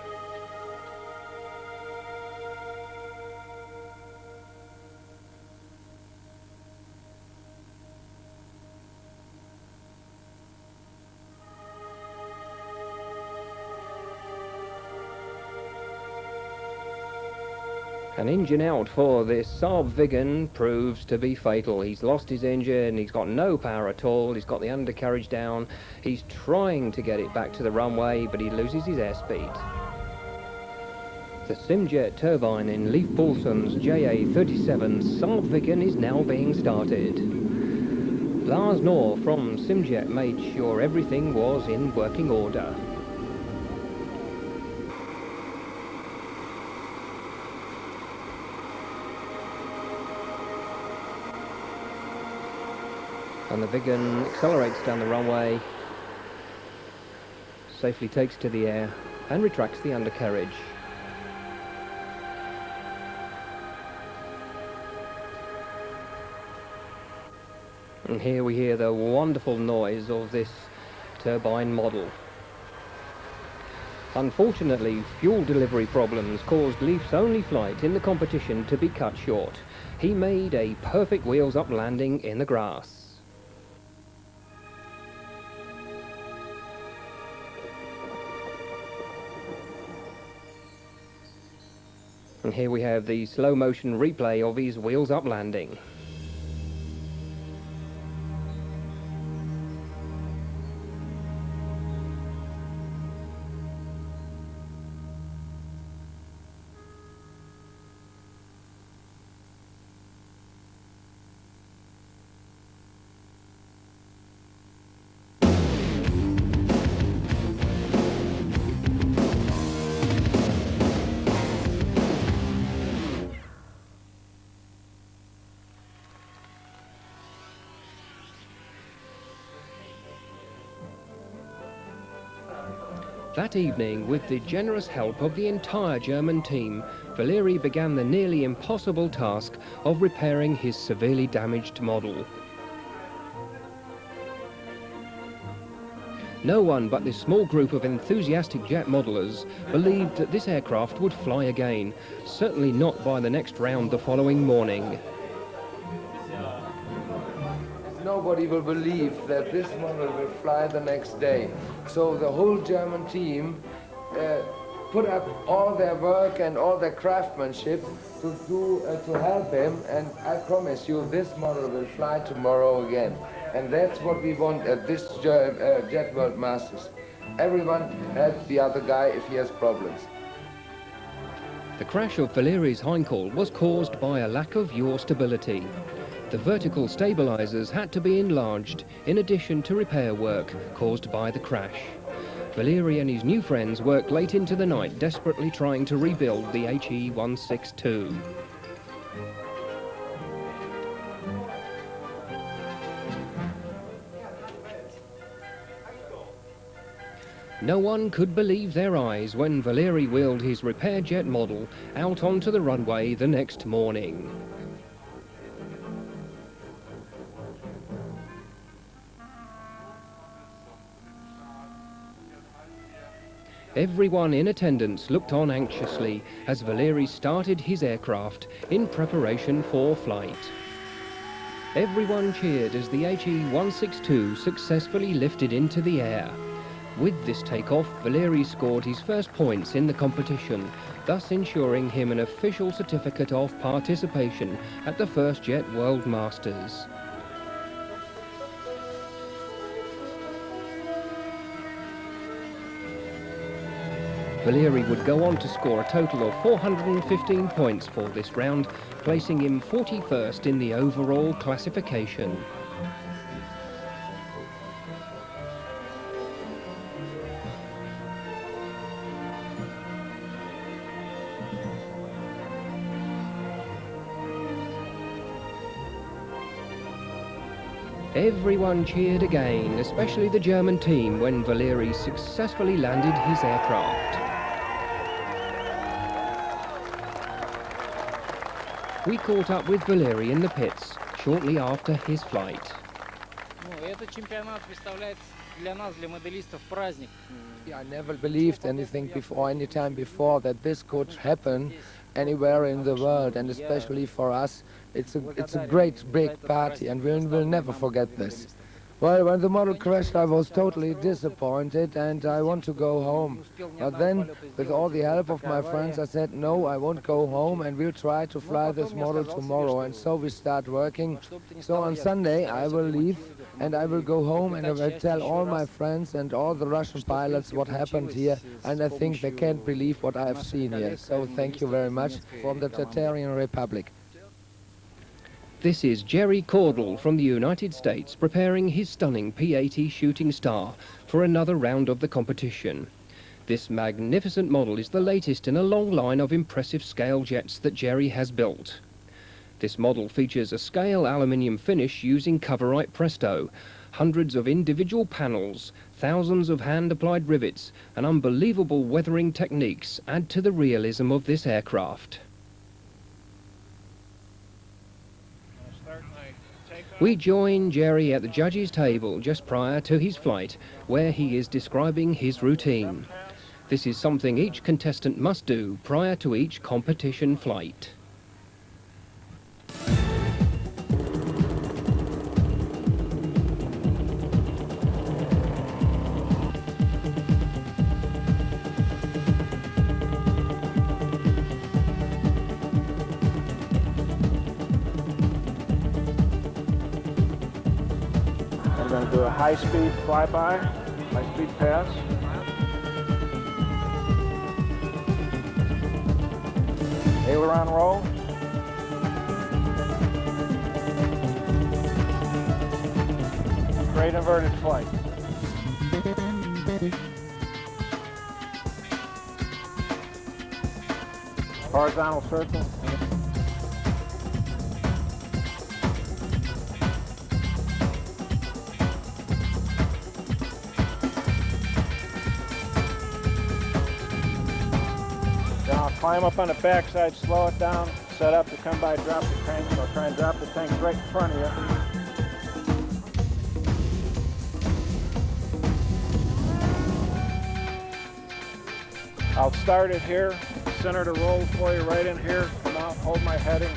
An engine out for this Saab Viggen proves to be fatal. He's lost his engine, he's got no power at all, he's got the undercarriage down, he's trying to get it back to the runway, but he loses his airspeed. The Simjet turbine in Leif Paulson's JA-37 Saab Viggen is now being started. Lars Knorr from Simjet made sure everything was in working order. And the Viggen accelerates down the runway, safely takes to the air and retracts the undercarriage. And here we hear the wonderful noise of this turbine model. Unfortunately, fuel delivery problems caused Leif's only flight in the competition to be cut short. He made a perfect wheels-up landing in the grass. And here we have the slow-motion replay of his wheels-up landing. That evening, with the generous help of the entire German team, Valeri began the nearly impossible task of repairing his severely damaged model. No one but this small group of enthusiastic jet modelers believed that this aircraft would fly again, certainly not by the next round the following morning. Nobody will believe that this model will fly the next day. So the whole German team put up all their work and all their craftsmanship to help him, and I promise you this model will fly tomorrow again. And that's what we want at this Jet World Masters. Everyone help the other guy if he has problems. The crash of Valeri's Heinkel was caused by a lack of yaw stability. The vertical stabilizers had to be enlarged in addition to repair work caused by the crash. Valeri and his new friends worked late into the night, desperately trying to rebuild the HE-162. No one could believe their eyes when Valeri wheeled his repair jet model out onto the runway the next morning. Everyone in attendance looked on anxiously as Valeri started his aircraft in preparation for flight. Everyone cheered as the HE-162 successfully lifted into the air. With this takeoff, Valeri scored his first points in the competition, thus ensuring him an official certificate of participation at the first Jet World Masters. Valeri would go on to score a total of 415 points for this round, placing him 41st in the overall classification. Everyone cheered again, especially the German team, when Valeri successfully landed his aircraft. We caught up with Valeri in the pits shortly after his flight. I never believed any time before that this could happen anywhere in the world, and especially for us, it's a great big party, and we'll never forget this. Well, when the model crashed, I was totally disappointed and I want to go home. But then, with all the help of my friends, I said, no, I won't go home and we'll try to fly this model tomorrow. And so we start working. So on Sunday, I will leave and I will go home and I will tell all my friends and all the Russian pilots what happened here. And I think they can't believe what I have seen here. So thank you very much from the Tatarian Republic. This is Jerry Caudle from the United States preparing his stunning P-80 Shooting Star for another round of the competition. This magnificent model is the latest in a long line of impressive scale jets that Jerry has built. This model features a scale aluminium finish using Coverite Presto, hundreds of individual panels, thousands of hand-applied rivets, and unbelievable weathering techniques add to the realism of this aircraft. We join Jerry at the judges' table just prior to his flight, where he is describing his routine. This is something each contestant must do prior to each competition flight. I'm going to do a high-speed flyby, high-speed pass. Aileron roll. Straight inverted flight. Horizontal circle. Then I'll climb up on the backside, slow it down, set up to come by, drop the tank. So I'll try and drop the tank right in front of you. I'll start it here, center the roll for you right in here, come out, hold my heading.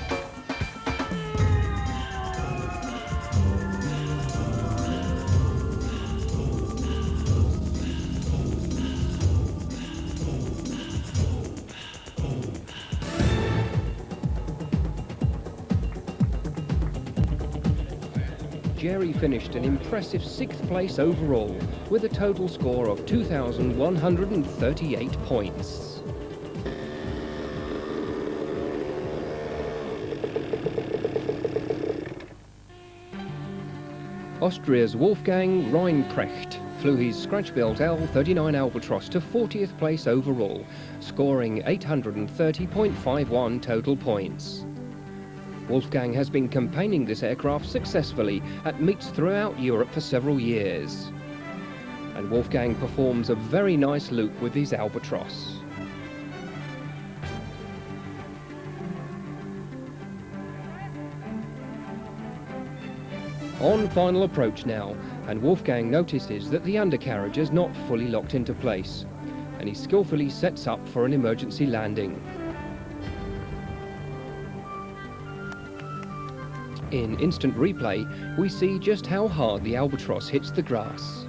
Jerry finished an impressive 6th place overall with a total score of 2,138 points. Austria's Wolfgang Reinprecht flew his scratch-built L-39 Albatros to 40th place overall, scoring 830.51 total points. Wolfgang has been campaigning this aircraft successfully at meets throughout Europe for several years. And Wolfgang performs a very nice loop with his Albatros. On final approach now, and Wolfgang notices that the undercarriage is not fully locked into place, and he skillfully sets up for an emergency landing. In instant replay, we see just how hard the Albatros hits the grass.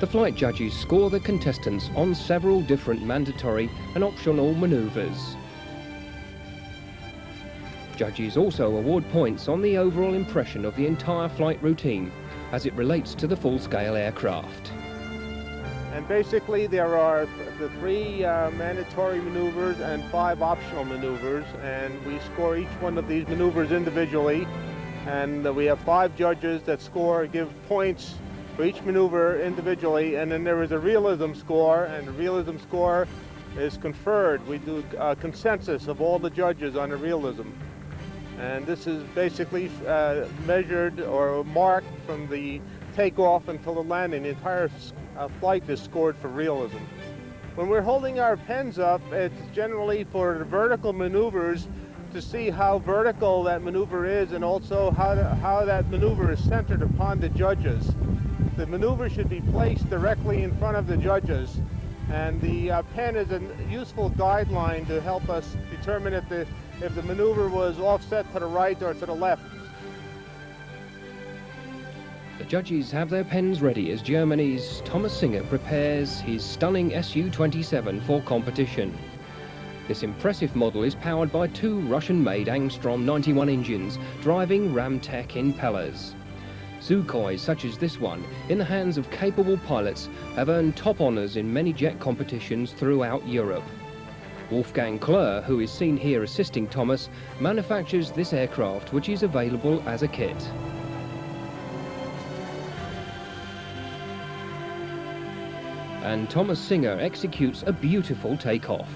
The flight judges score the contestants on several different mandatory and optional maneuvers. Judges also award points on the overall impression of the entire flight routine as it relates to the full-scale aircraft. And basically there are the 3 mandatory maneuvers and 5 optional maneuvers, and we score each one of these maneuvers individually, and we have 5 judges that give points for each maneuver individually, and then there is a realism score, and the realism score is conferred. We do a consensus of all the judges on the realism. And this is basically measured or marked from the takeoff until the landing. The entire flight is scored for realism. When we're holding our pens up, it's generally for the vertical maneuvers to see how vertical that maneuver is, and also how that maneuver is centered upon the judges. The maneuver should be placed directly in front of the judges, and the pen is a useful guideline to help us determine if the maneuver was offset to the right or to the left. The judges have their pens ready as Germany's Thomas Singer prepares his stunning Su-27 for competition. This impressive model is powered by 2 Russian-made Angstrom 91 engines driving Ramtech impellers. Sukhois such as this one, in the hands of capable pilots, have earned top honours in many jet competitions throughout Europe. Wolfgang Kleur, who is seen here assisting Thomas, manufactures this aircraft, which is available as a kit. And Thomas Singer executes a beautiful takeoff.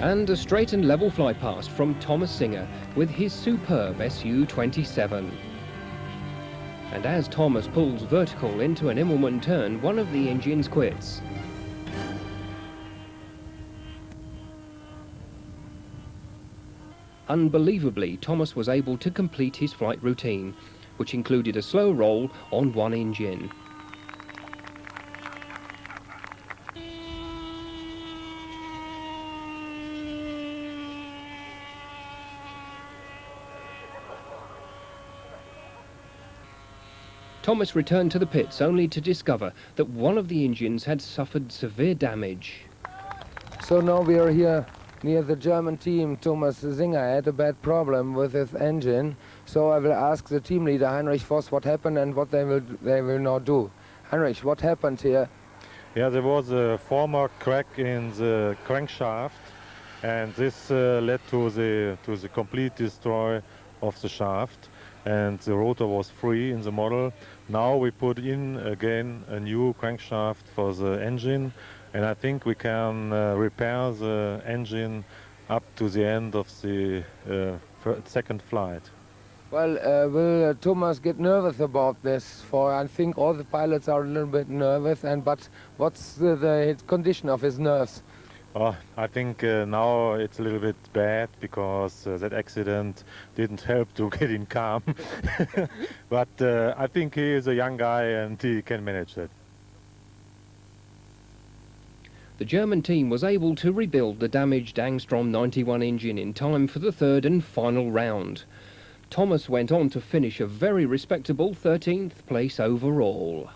And a straight and level fly past from Thomas Singer with his superb Su-27. And as Thomas pulls vertical into an Immelmann turn, one of the engines quits. Unbelievably, Thomas was able to complete his flight routine, which included a slow roll on one engine. Thomas returned to the pits only to discover that one of the engines had suffered severe damage. So now we are here near the German team. Thomas Singer had a bad problem with his engine. So I will ask the team leader Heinrich Voss what happened and what they will now do. Heinrich, what happened here? Yeah, there was a former crack in the crankshaft, and this led to the complete destroy of the shaft, and the rotor was free in the model. Now we put in again a new crankshaft for the engine, and I think we can repair the engine up to the end of the second flight. Well, will Thomas get nervous about this? For I think all the pilots are a little bit nervous, but what's the condition of his nerves? Oh, I think now it's a little bit bad because that accident didn't help to get him calm. But I think he is a young guy and he can manage that. The German team was able to rebuild the damaged Angstrom 91 engine in time for the third and final round. Thomas went on to finish a very respectable 13th place overall.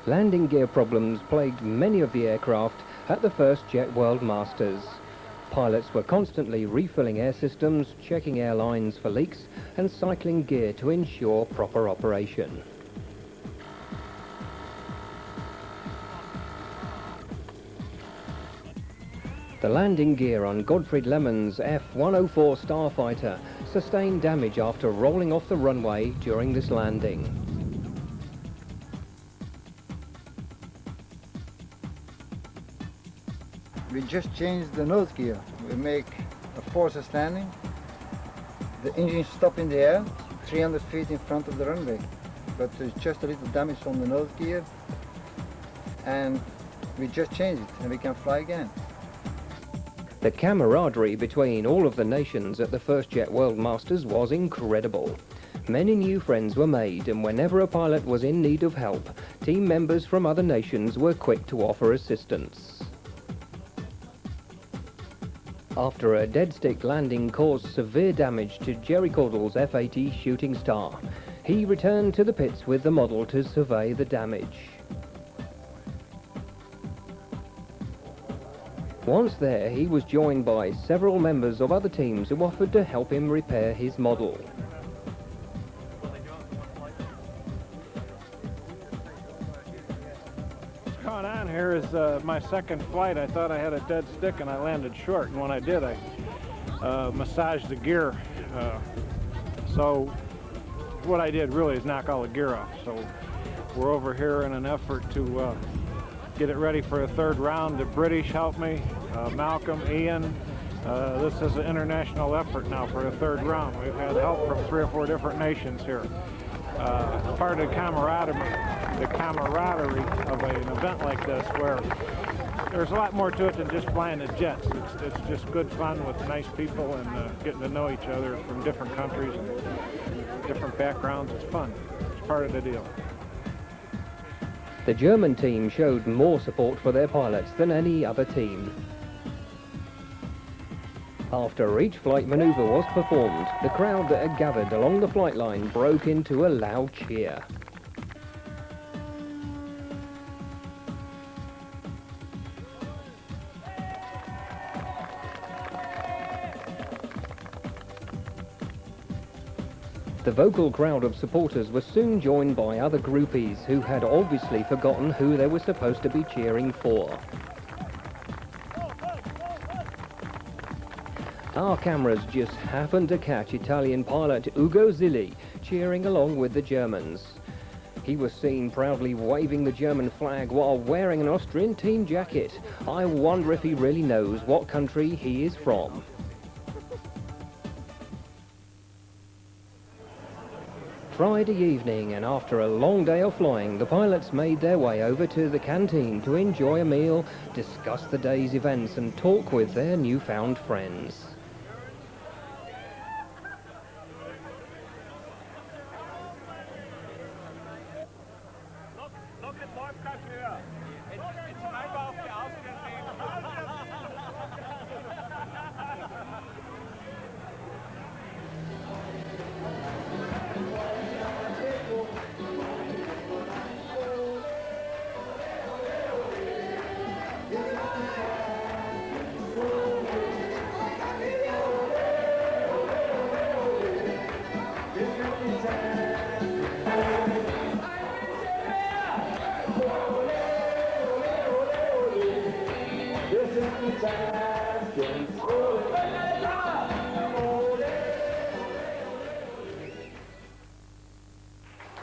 Landing gear problems plagued many of the aircraft at the first Jet World Masters. Pilots were constantly refilling air systems, checking airlines for leaks, and cycling gear to ensure proper operation. The landing gear on Gottfried Lemon's F-104 Starfighter sustained damage after rolling off the runway during this landing. We just changed the nose gear. We make a forced landing. The engine stopped in the air, 300 feet in front of the runway. But there's just a little damage on the nose gear. And we just changed it and we can fly again. The camaraderie between all of the nations at the first Jet World Masters was incredible. Many new friends were made, and whenever a pilot was in need of help, team members from other nations were quick to offer assistance. After a dead stick landing caused severe damage to Jerry Caudle's F-80 Shooting Star, he returned to the pits with the model to survey the damage. Once there, he was joined by several members of other teams who offered to help him repair his model. What's going on here is my second flight. I thought I had a dead stick and I landed short, and when I did, I massaged the gear. So what I did really is knock all the gear off. So we're over here in an effort to get it ready for a third round. The British helped me, Malcolm, Ian. This is an international effort now for a third round. We've had help from 3 or 4 different nations here. Part of the camaraderie of an event like this, where there's a lot more to it than just flying the jets. It's just good fun with nice people and getting to know each other from different countries and different backgrounds. It's fun. It's part of the deal. The German team showed more support for their pilots than any other team. After each flight maneuver was performed, the crowd that had gathered along the flight line broke into a loud cheer. The vocal crowd of supporters was soon joined by other groupies who had obviously forgotten who they were supposed to be cheering for. Our cameras just happened to catch Italian pilot Ugo Zilli cheering along with the Germans. He was seen proudly waving the German flag while wearing an Austrian team jacket. I wonder if he really knows what country he is from. Friday evening, and after a long day of flying, the pilots made their way over to the canteen to enjoy a meal, discuss the day's events and talk with their newfound friends.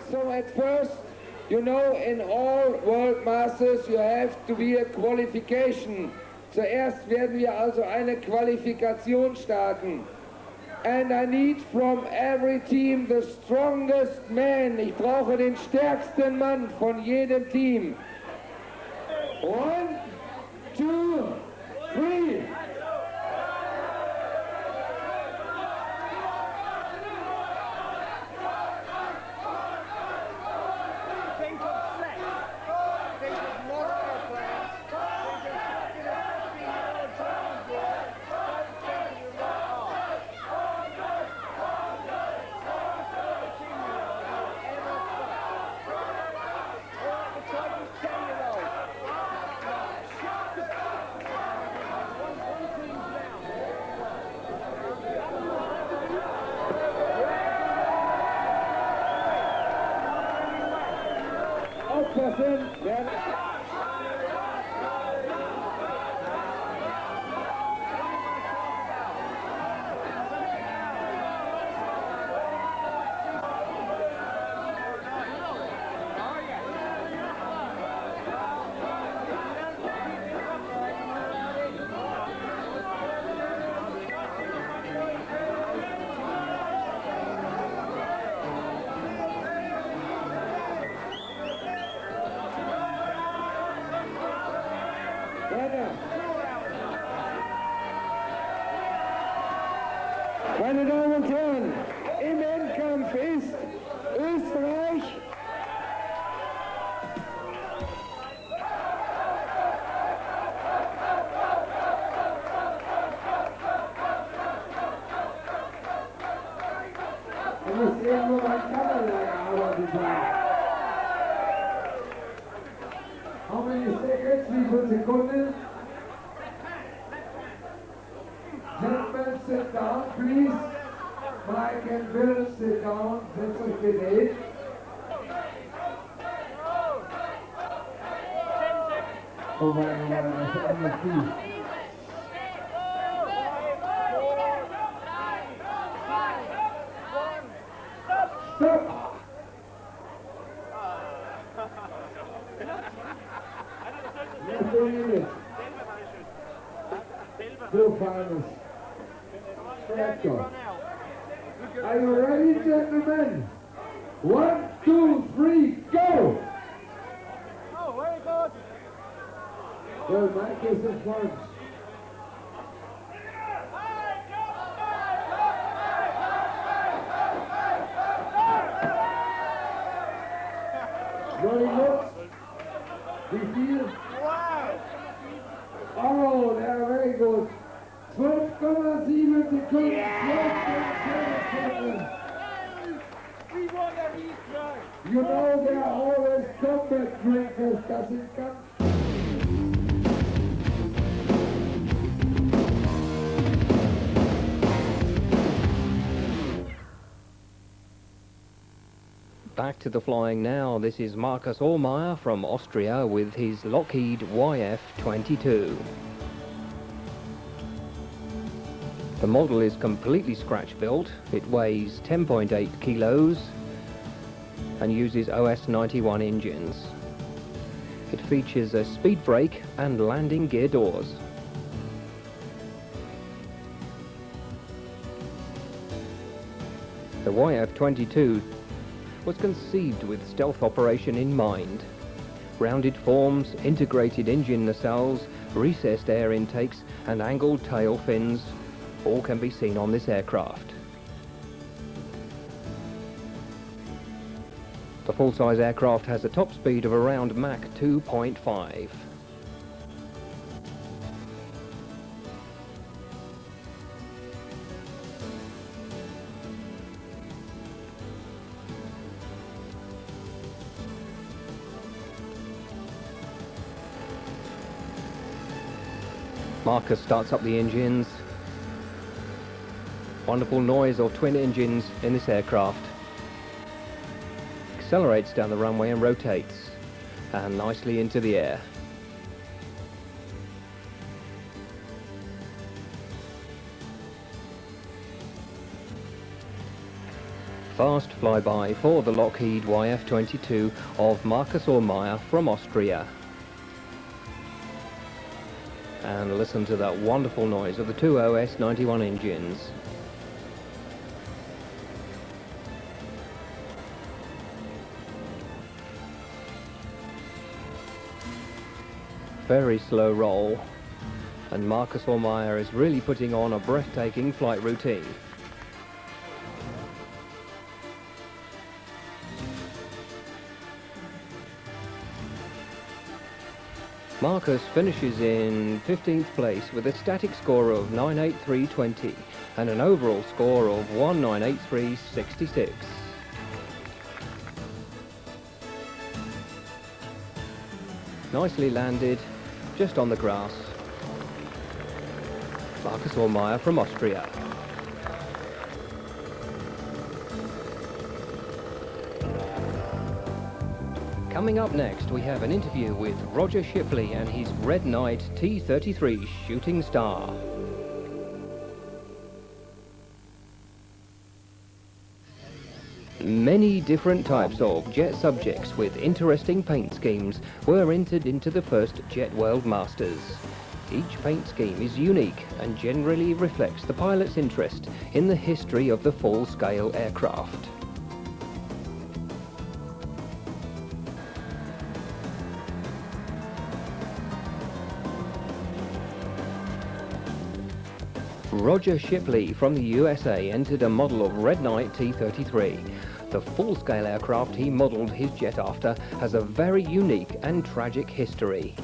So at first, you know, in all World Masters you have to be a qualification. Zuerst werden wir also eine Qualifikation starten. And I need from every team the strongest man. Ich brauche den stärksten Mann von jedem Team. 1, 2, 3. Meine Damen und Herren, im Endkampf ist Österreich How many seconds? Wie viele Sekunden? Gentlemen, sit down, please. Mike and Bill, sit down. Setzt euch bitte. Oh mein Gott, das ist anders viel. Stop! Yes, doing it. Bill Farmers. Are you ready, gentlemen? 1, 2, 3, go! Oh, very good. Well, Mike is in front. Johnny looks. We feel. Wow! Oh, they are very good. 12,7 Sekunden. We won every try. You know they are always combat drinkers. Das sind ganz... Back to the flying now. This is Markus Ohlmeier from Austria with his Lockheed YF-22. The model is completely scratch built. It weighs 10.8 kilos and uses OS-91 engines. It features a speed brake and landing gear doors. The YF-22 was conceived with stealth operation in mind. Rounded forms, integrated engine nacelles, recessed air intakes and angled tail fins all can be seen on this aircraft. The full-size aircraft has a top speed of around Mach 2.5. Marcus starts up the engines. Wonderful noise of twin engines in this aircraft. Accelerates down the runway and rotates, and nicely into the air. Fast flyby for the Lockheed YF-22 of Marcus Ohrmeyer from Austria. And listen to that wonderful noise of the two OS-91 engines. Very slow roll, and Marcus Ohrmeyer is really putting on a breathtaking flight routine. Marcus finishes in 15th place with a static score of 983.20 and an overall score of 1983.66. Nicely landed, just on the grass. Marcus Ohrmeyer from Austria. Coming up next, we have an interview with Roger Shipley and his Red Knight T-33 Shooting Star. Many different types of jet subjects with interesting paint schemes were entered into the first Jet World Masters. Each paint scheme is unique and generally reflects the pilot's interest in the history of the full-scale aircraft. Roger Shipley from the USA entered a model of Red Knight T-33. The full-scale aircraft he modelled his jet after has a very unique and tragic history.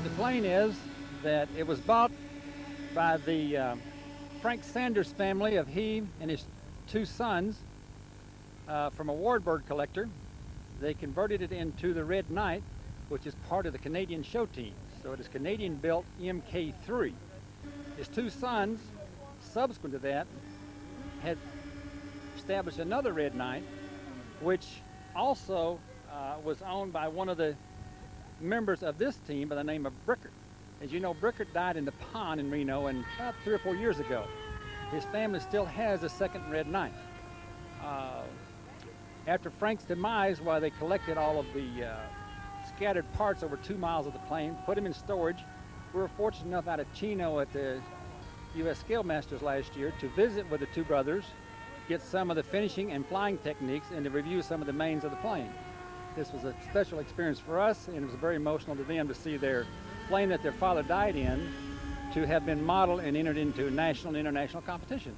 The plane is that it was bought by the Frank Sanders family of he and his two sons from a warbird collector. They converted it into the Red Knight, which is part of the Canadian show team. So it is Canadian-built MK3. His two sons, subsequent to that, had established another Red Knight, which also was owned by one of the members of this team by the name of Brickert. As you know, Brickert died in the pond in Reno about 3 or 4 years ago. His family still has a second Red Knight. After Frank's demise, while they collected all of the scattered parts over 2 miles of the plane, put them in storage. We were fortunate enough out of Chino at the U.S. Scale Masters last year to visit with the two brothers, get some of the finishing and flying techniques, and to review some of the mains of the plane. This was a special experience for us, and it was very emotional to them to see their plane that their father died in to have been modeled and entered into national and international competition.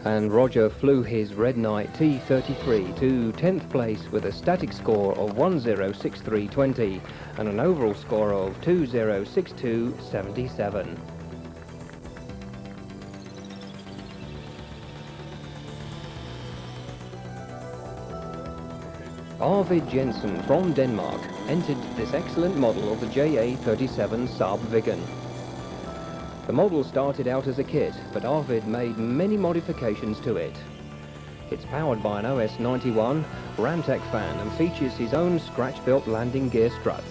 And Roger flew his Red Knight T-33 to 10th place with a static score of 1063.20 and an overall score of 2062.77. Arvid Jensen from Denmark entered this excellent model of the JA-37 Saab Viggen. The model started out as a kit, but Arvid made many modifications to it. It's powered by an OS-91 Ramtech fan and features his own scratch-built landing gear struts.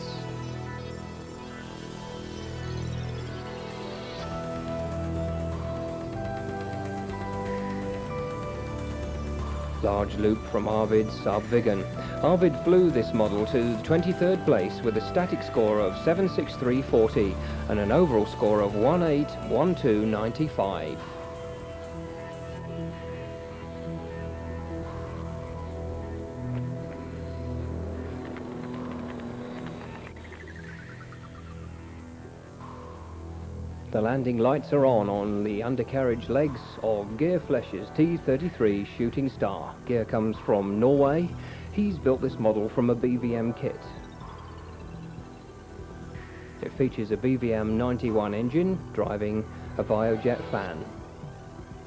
Large loop from Arvid's Saab Viggen. Arvid flew this model to 23rd place with a static score of 763.40 and an overall score of 1812.95. The landing lights are on the undercarriage legs of Gear Flesh's T-33 Shooting Star. Gear comes from Norway. He's built this model from a BVM kit. It features a BVM 91 engine driving a Biojet fan.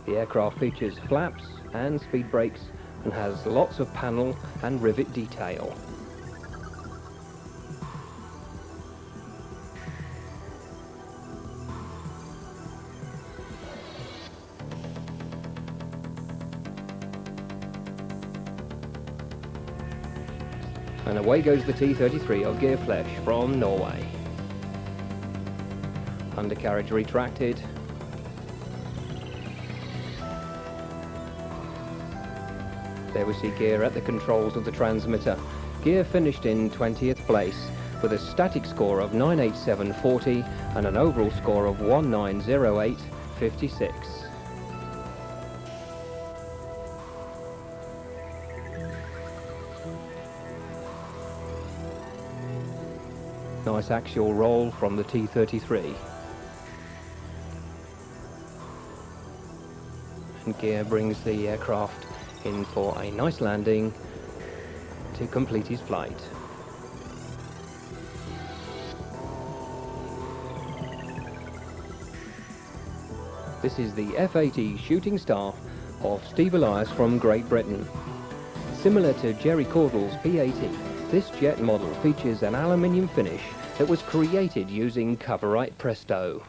The aircraft features flaps and speed brakes and has lots of panel and rivet detail. And away goes the T-33 of Gear Flesh from Norway. Undercarriage retracted. There we see Gear at the controls of the transmitter. Gear finished in 20th place with a static score of 987.40 and an overall score of 1908.56. Nice axial roll from the T-33. And Gear brings the aircraft in for a nice landing to complete his flight. This is the F-80 Shooting Star of Steve Elias from Great Britain. Similar to Jerry Cordell's P-80, this jet model features an aluminium finish that was created using Coverite Presto.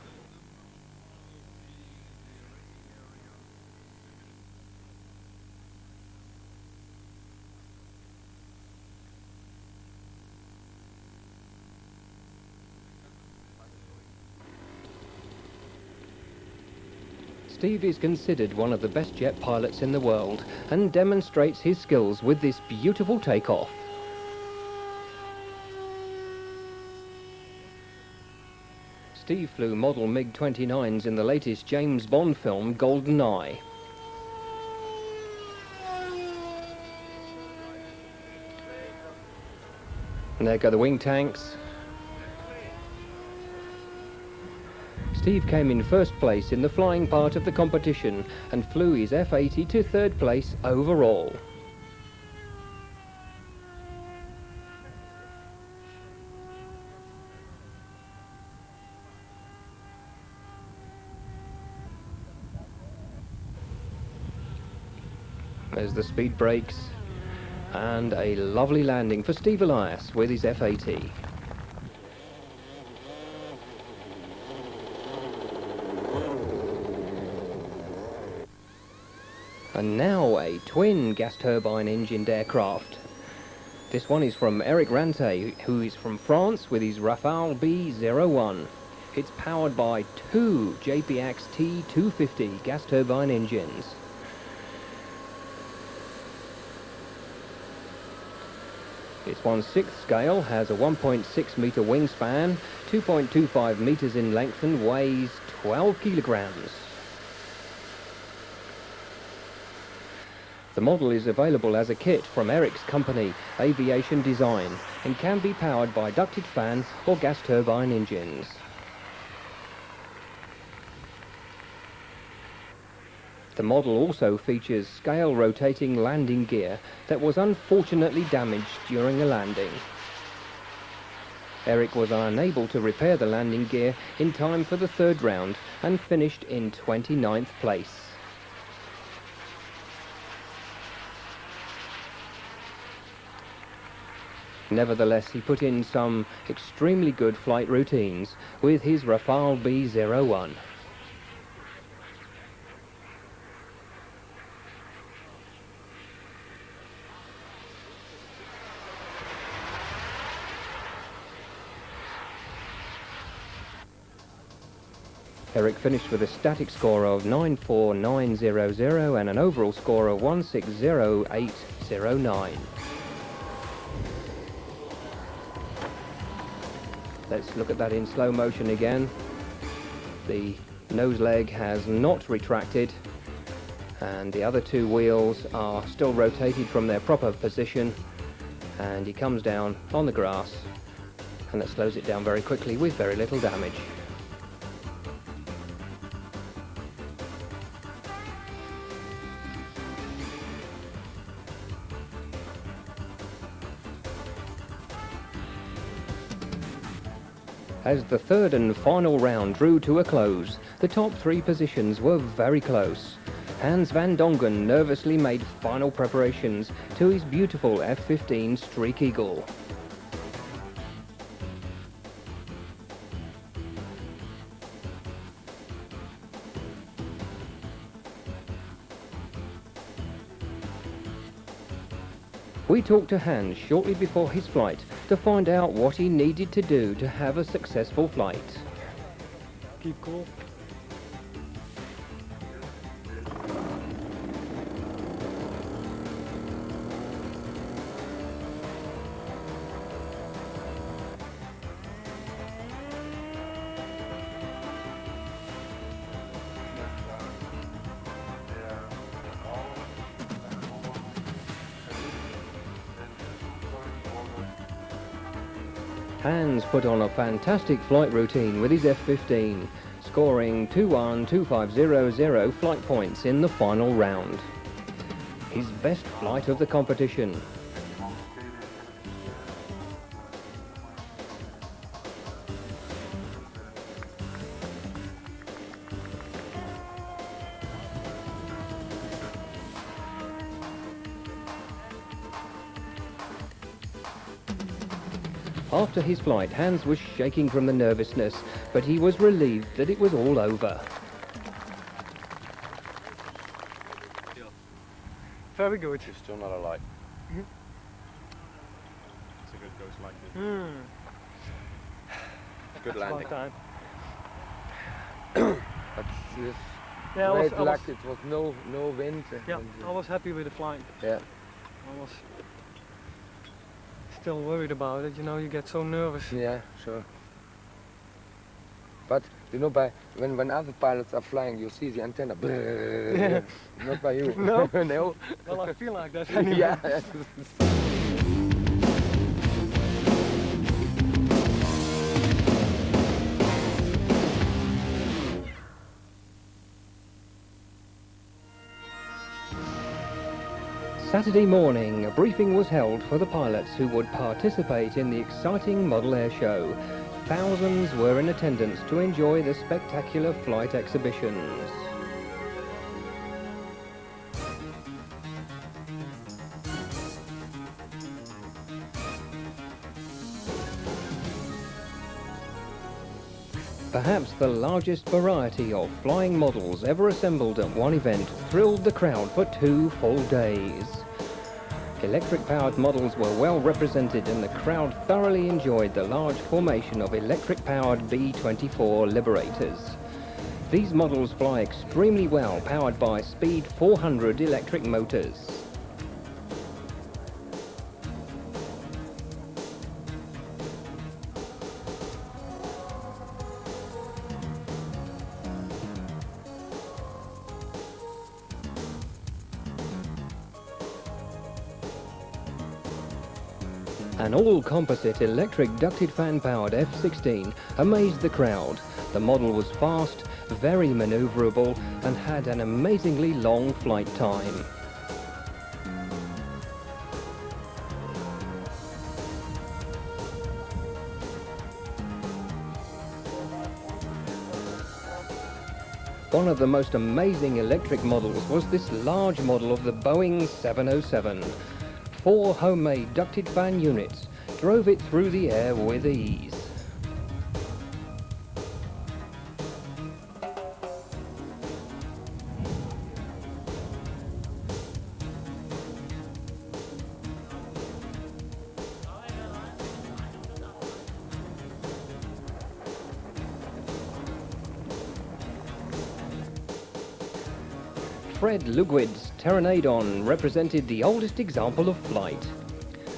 Steve is considered one of the best jet pilots in the world and demonstrates his skills with this beautiful takeoff. Steve flew model MiG-29s in the latest James Bond film, GoldenEye. And there go the wing tanks. Steve came in first place in the flying part of the competition and flew his F-80 to third place overall. There's the speed brakes and a lovely landing for Steve Elias with his F-80. And now a twin gas turbine engined aircraft. This one is from Eric Rante, who is from France with his Rafale B-01. It's powered by two JPX T250 gas turbine engines. This 1/6 scale has a 1.6 meter wingspan, 2.25 meters in length and weighs 12 kilograms. The model is available as a kit from Eric's company, Aviation Design, and can be powered by ducted fan or gas turbine engines. The model also features scale rotating landing gear that was unfortunately damaged during a landing. Eric was unable to repair the landing gear in time for the third round and finished in 29th place. Nevertheless, he put in some extremely good flight routines with his Rafale B-01. Eric finished with a static score of 94900 and an overall score of 160809. Let's look at that in slow motion again. The nose leg has not retracted, and the other two wheels are still rotated from their proper position, and he comes down on the grass, and that slows it down very quickly with very little damage. As the third and final round drew to a close, the top three positions were very close. Hans van Dongen nervously made final preparations to his beautiful F-15 Streak Eagle. We talked to Hans shortly before his flight to find out what he needed to do to have a successful flight. Keep cool. Hans put on a fantastic flight routine with his F-15, scoring 212500 flight points in the final round. His best flight of the competition. After his flight, Hans was shaking from the nervousness, but he was relieved that it was all over. Very good. You're still not alight. So it goes like this. Good landing. But Yeah, I great was- luck, it was no wind. Yeah, I was happy with the flight. Yeah. I was still worried about it, you know, you get so nervous. Yeah, sure. But you know, when other pilots are flying, you see the antenna. Yeah. Not by you. No. No. Well, I feel like that anyway. Yeah. Saturday morning, a briefing was held for the pilots who would participate in the exciting model air show. Thousands were in attendance to enjoy the spectacular flight exhibitions. Perhaps the largest variety of flying models ever assembled at one event thrilled the crowd for 2 full days. Electric-powered models were well represented, and the crowd thoroughly enjoyed the large formation of electric-powered B-24 Liberators. These models fly extremely well, powered by Speed 400 electric motors. An all-composite electric ducted fan-powered F-16 amazed the crowd. The model was fast, very maneuverable, and had an amazingly long flight time. One of the most amazing electric models was this large model of the Boeing 707. 4 homemade ducted fan units drove it through the air with ease. Fred Lugwid's Pteranodon represented the oldest example of flight.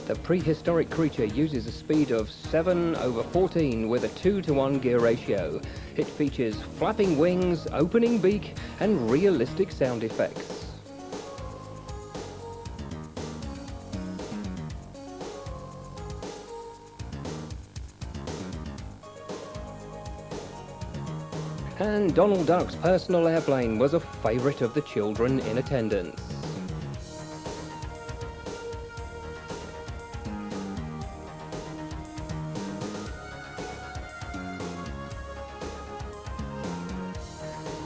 The prehistoric creature uses a speed of 7/14 with a 2-to-1 gear ratio. It features flapping wings, opening beak, and realistic sound effects. And Donald Duck's personal airplane was a favourite of the children in attendance.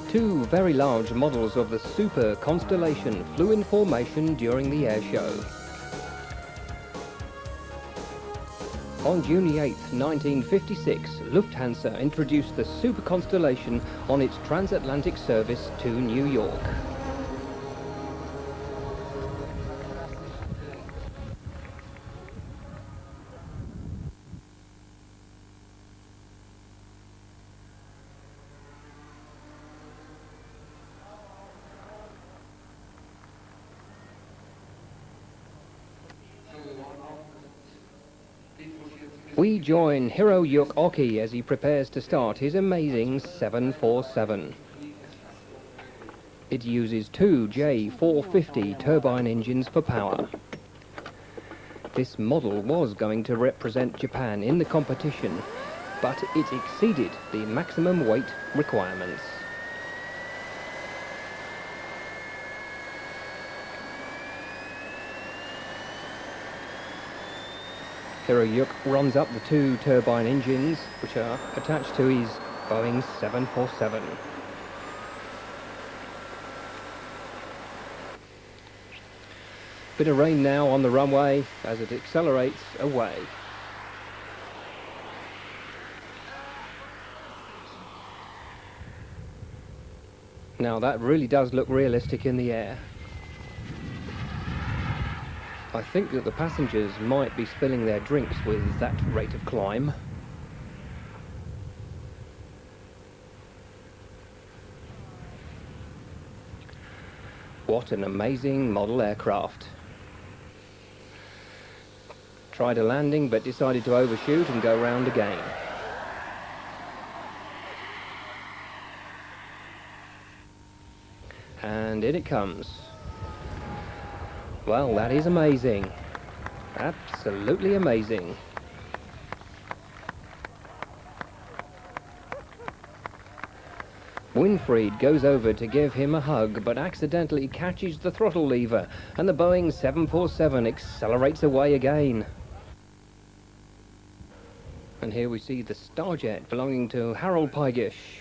Two very large models of the Super Constellation flew in formation during the air show. On June 8, 1956, Lufthansa introduced the Super Constellation on its transatlantic service to New York. We join Hiroyuki Oki as he prepares to start his amazing 747. It uses two J450 turbine engines for power. This model was going to represent Japan in the competition, but it exceeded the maximum weight requirements. Hiroyuki runs up the two turbine engines, which are attached to his Boeing 747. Bit of rain now on the runway as it accelerates away. Now that really does look realistic in the air. I think that the passengers might be spilling their drinks with that rate of climb. What an amazing model aircraft. Tried a landing but decided to overshoot and go round again. And in it comes. Well, that is amazing. Absolutely amazing. Winfried goes over to give him a hug, but accidentally catches the throttle lever, and the Boeing 747 accelerates away again. And here we see the Starjet belonging to Harold Peigish.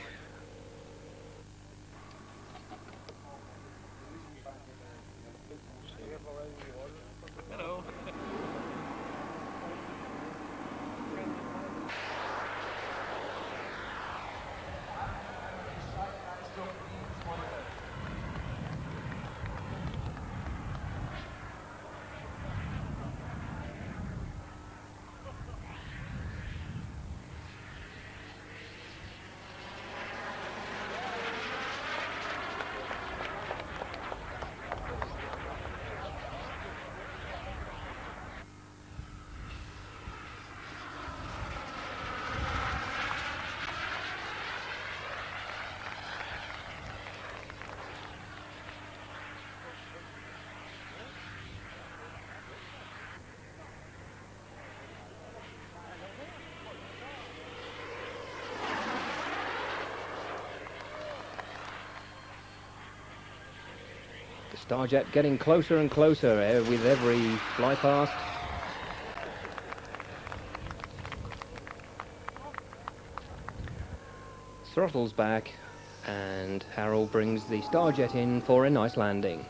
Starjet getting closer and closer with every fly past. Throttles back, and Harold brings the Starjet in for a nice landing.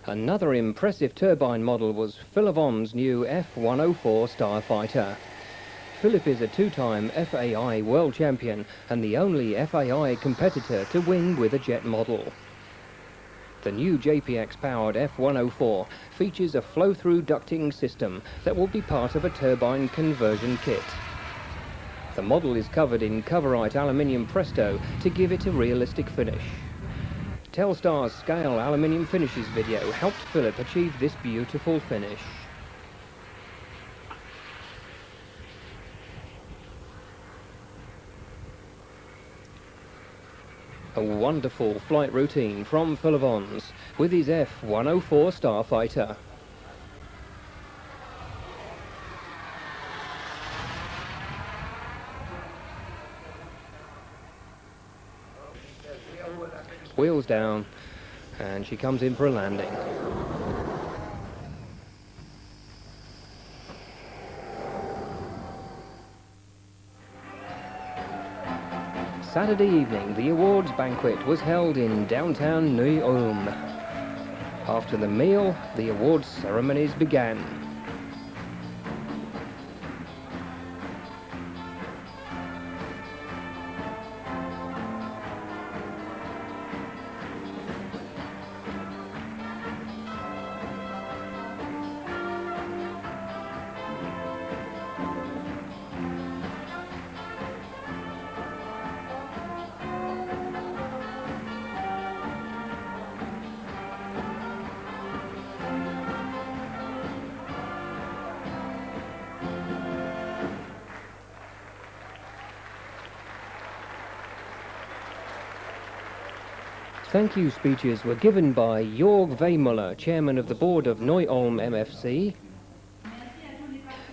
Another impressive turbine model was Philip Von's new F-104 Starfighter. Philip is a two-time FAI World Champion and the only FAI competitor to win with a jet model. The new JPX-powered F-104 features a flow-through ducting system that will be part of a turbine conversion kit. The model is covered in Coverite aluminium Presto to give it a realistic finish. Telstar's Scale aluminium finishes video helped Philip achieve this beautiful finish. A wonderful flight routine from Phil Evans with his F-104 Starfighter. Wheels down, and she comes in for a landing. Saturday evening, the awards banquet was held in downtown Neu-Ulm. After the meal, the awards ceremonies began. Thank you speeches were given by Jörg Weihmuller, Chairman of the Board of Neu-Ulm MFC,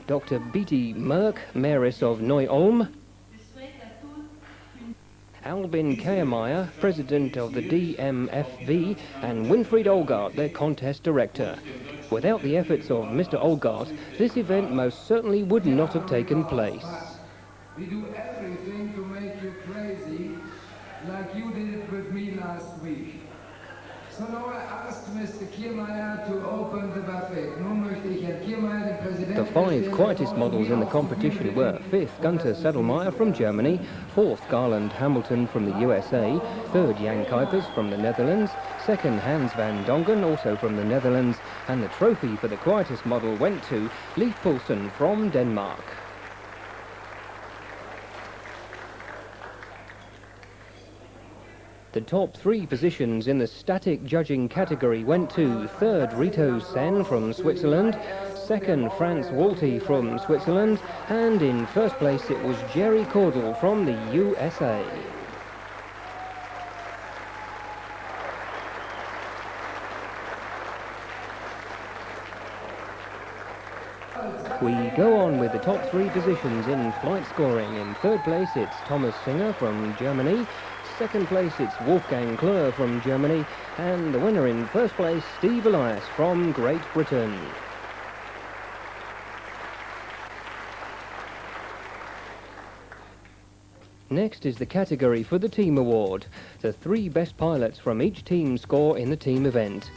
Dr. Beatty Merck, Mayoress of Neu-Ulm, Albin Kehrmeyer, President of the DMFV, and Winfried Olgart, their contest director. Without the efforts of Mr. Olgart, this event most certainly would not have taken place. We do everything to make you crazy, like you did it with me last week. So now I asked Mr. Kehrmeyer to open the buffet. Nun möchte ich Herrn Kehrmeyer, den Präsidenten... The five quietest models in the competition were 5th Gunter Sadelmayer from Germany, 4th Garland Hamilton from the USA, 3rd Jan Kuipers from the Netherlands, 2nd Hans van Dongen, also from the Netherlands, and the trophy for the quietest model went to Leif Poulsen from Denmark. The top 3 positions in the static judging category went to 3rd Rito Sen from Switzerland, 2nd Franz Walti from Switzerland, and in 1st place it was Jerry Cordell from the USA. We go on with the top 3 positions in flight scoring. In 3rd place it's Thomas Singer from Germany, 2nd place it's Wolfgang Kleur from Germany, and the winner in 1st place, Steve Elias from Great Britain. Next is the category for the team award. The 3 best pilots from each team score in the team event.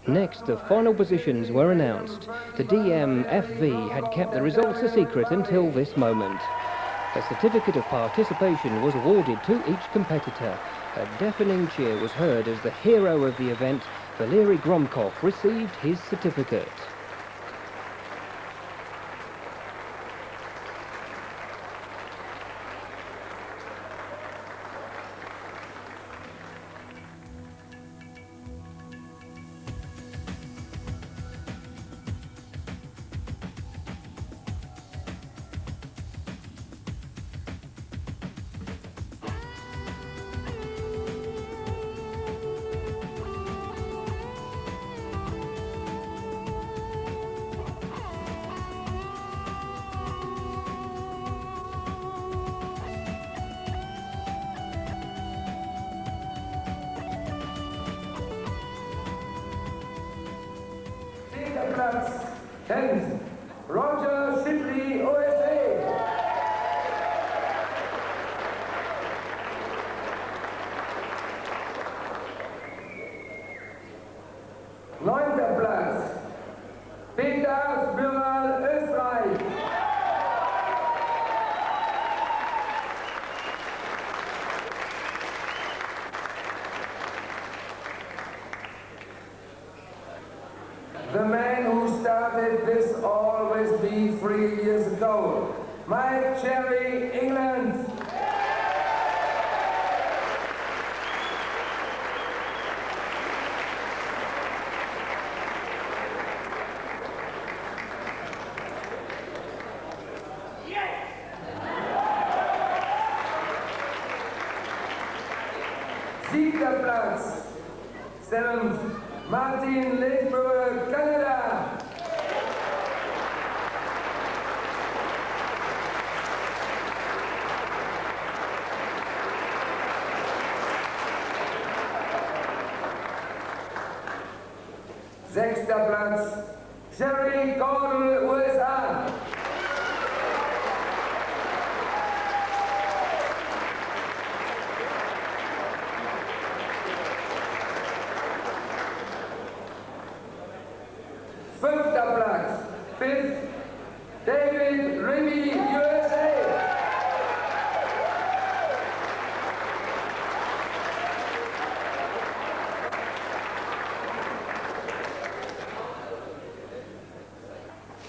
Next, the final positions were announced. The DMFV had kept the results a secret until this moment. A certificate of participation was awarded to each competitor. A deafening cheer was heard as the hero of the event, Valery Gromkov, received his certificate. Platz 10, Roger Shipley, USA. Neunter Platz, Peter Spüral, Österreich. The man who started this all with me 3 years ago, Mike Cherry, England. Siebter Platz, 7th, Martin Leesbroek, Canada. Sechster Platz, Jerry Gordon, USA. Fünfter Platz, 5th, David Ribby, USA.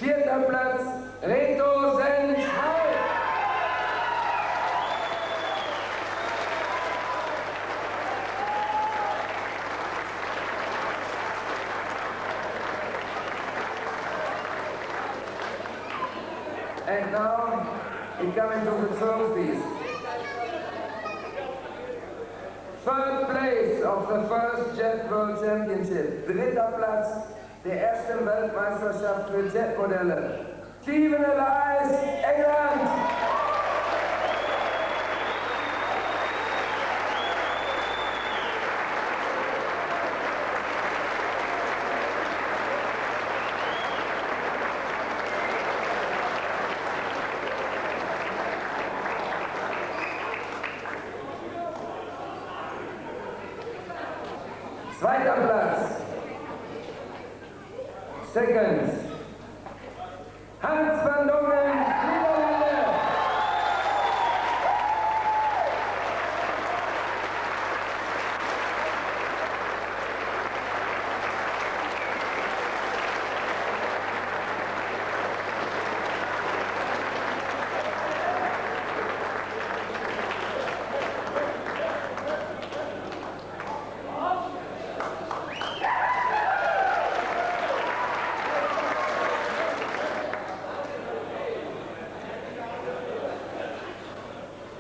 Vierter Platz, Reto Senschau. And now we come into the trophies. Third place of the first Jet World Championship. Dritter Platz der ersten Weltmeisterschaft für Jetmodelle. Stephen Elias, England. Zweiter Platz. Second. Hans van Dongen, Niederlande.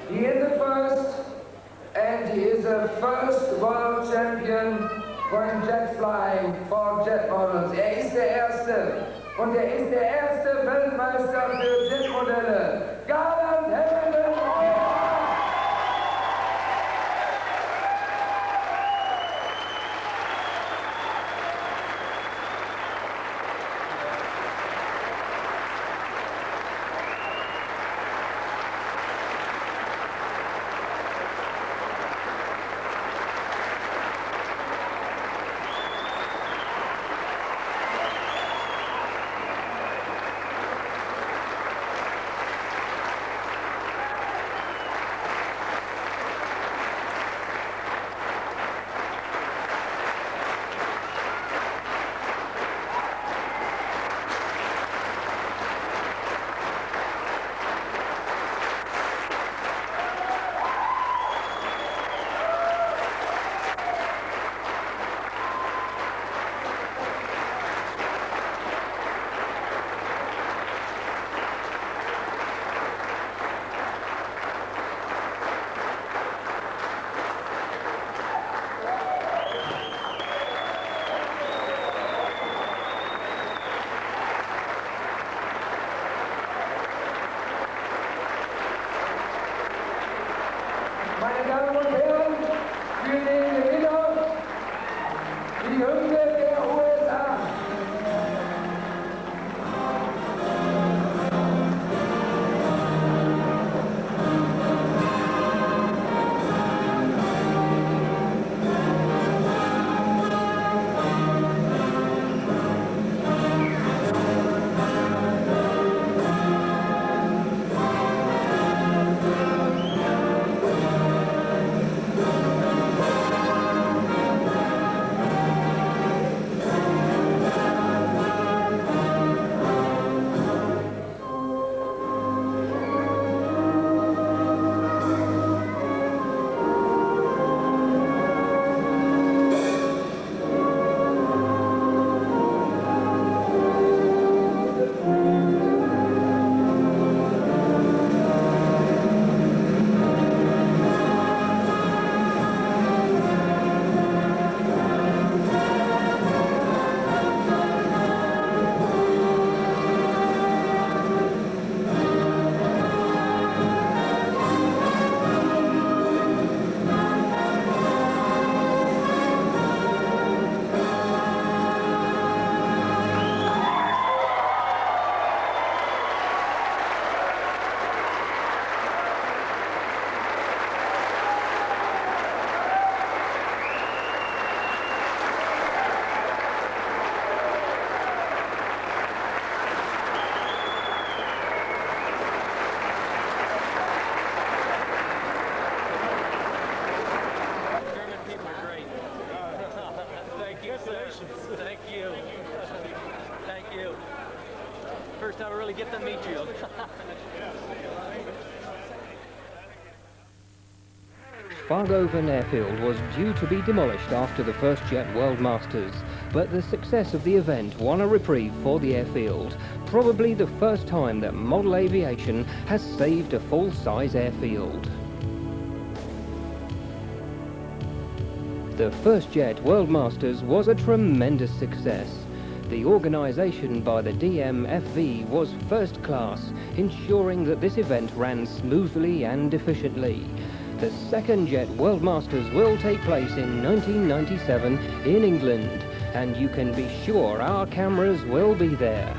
He is the first, and he is the first world champion von jet flying for jet models. Ist der erste und ist der erste Weltmeister für Jetmodelle. Garland Hamilton. Lovely, get to meet you. Fargoven Airfield was due to be demolished after the first Jet World Masters, but the success of the event won a reprieve for the airfield, probably the first time that model aviation has saved a full-size airfield. The first Jet World Masters was a tremendous success. The organisation by the DMFV was first class, ensuring that this event ran smoothly and efficiently. The second Jet World Masters will take place in 1997 in England, and you can be sure our cameras will be there.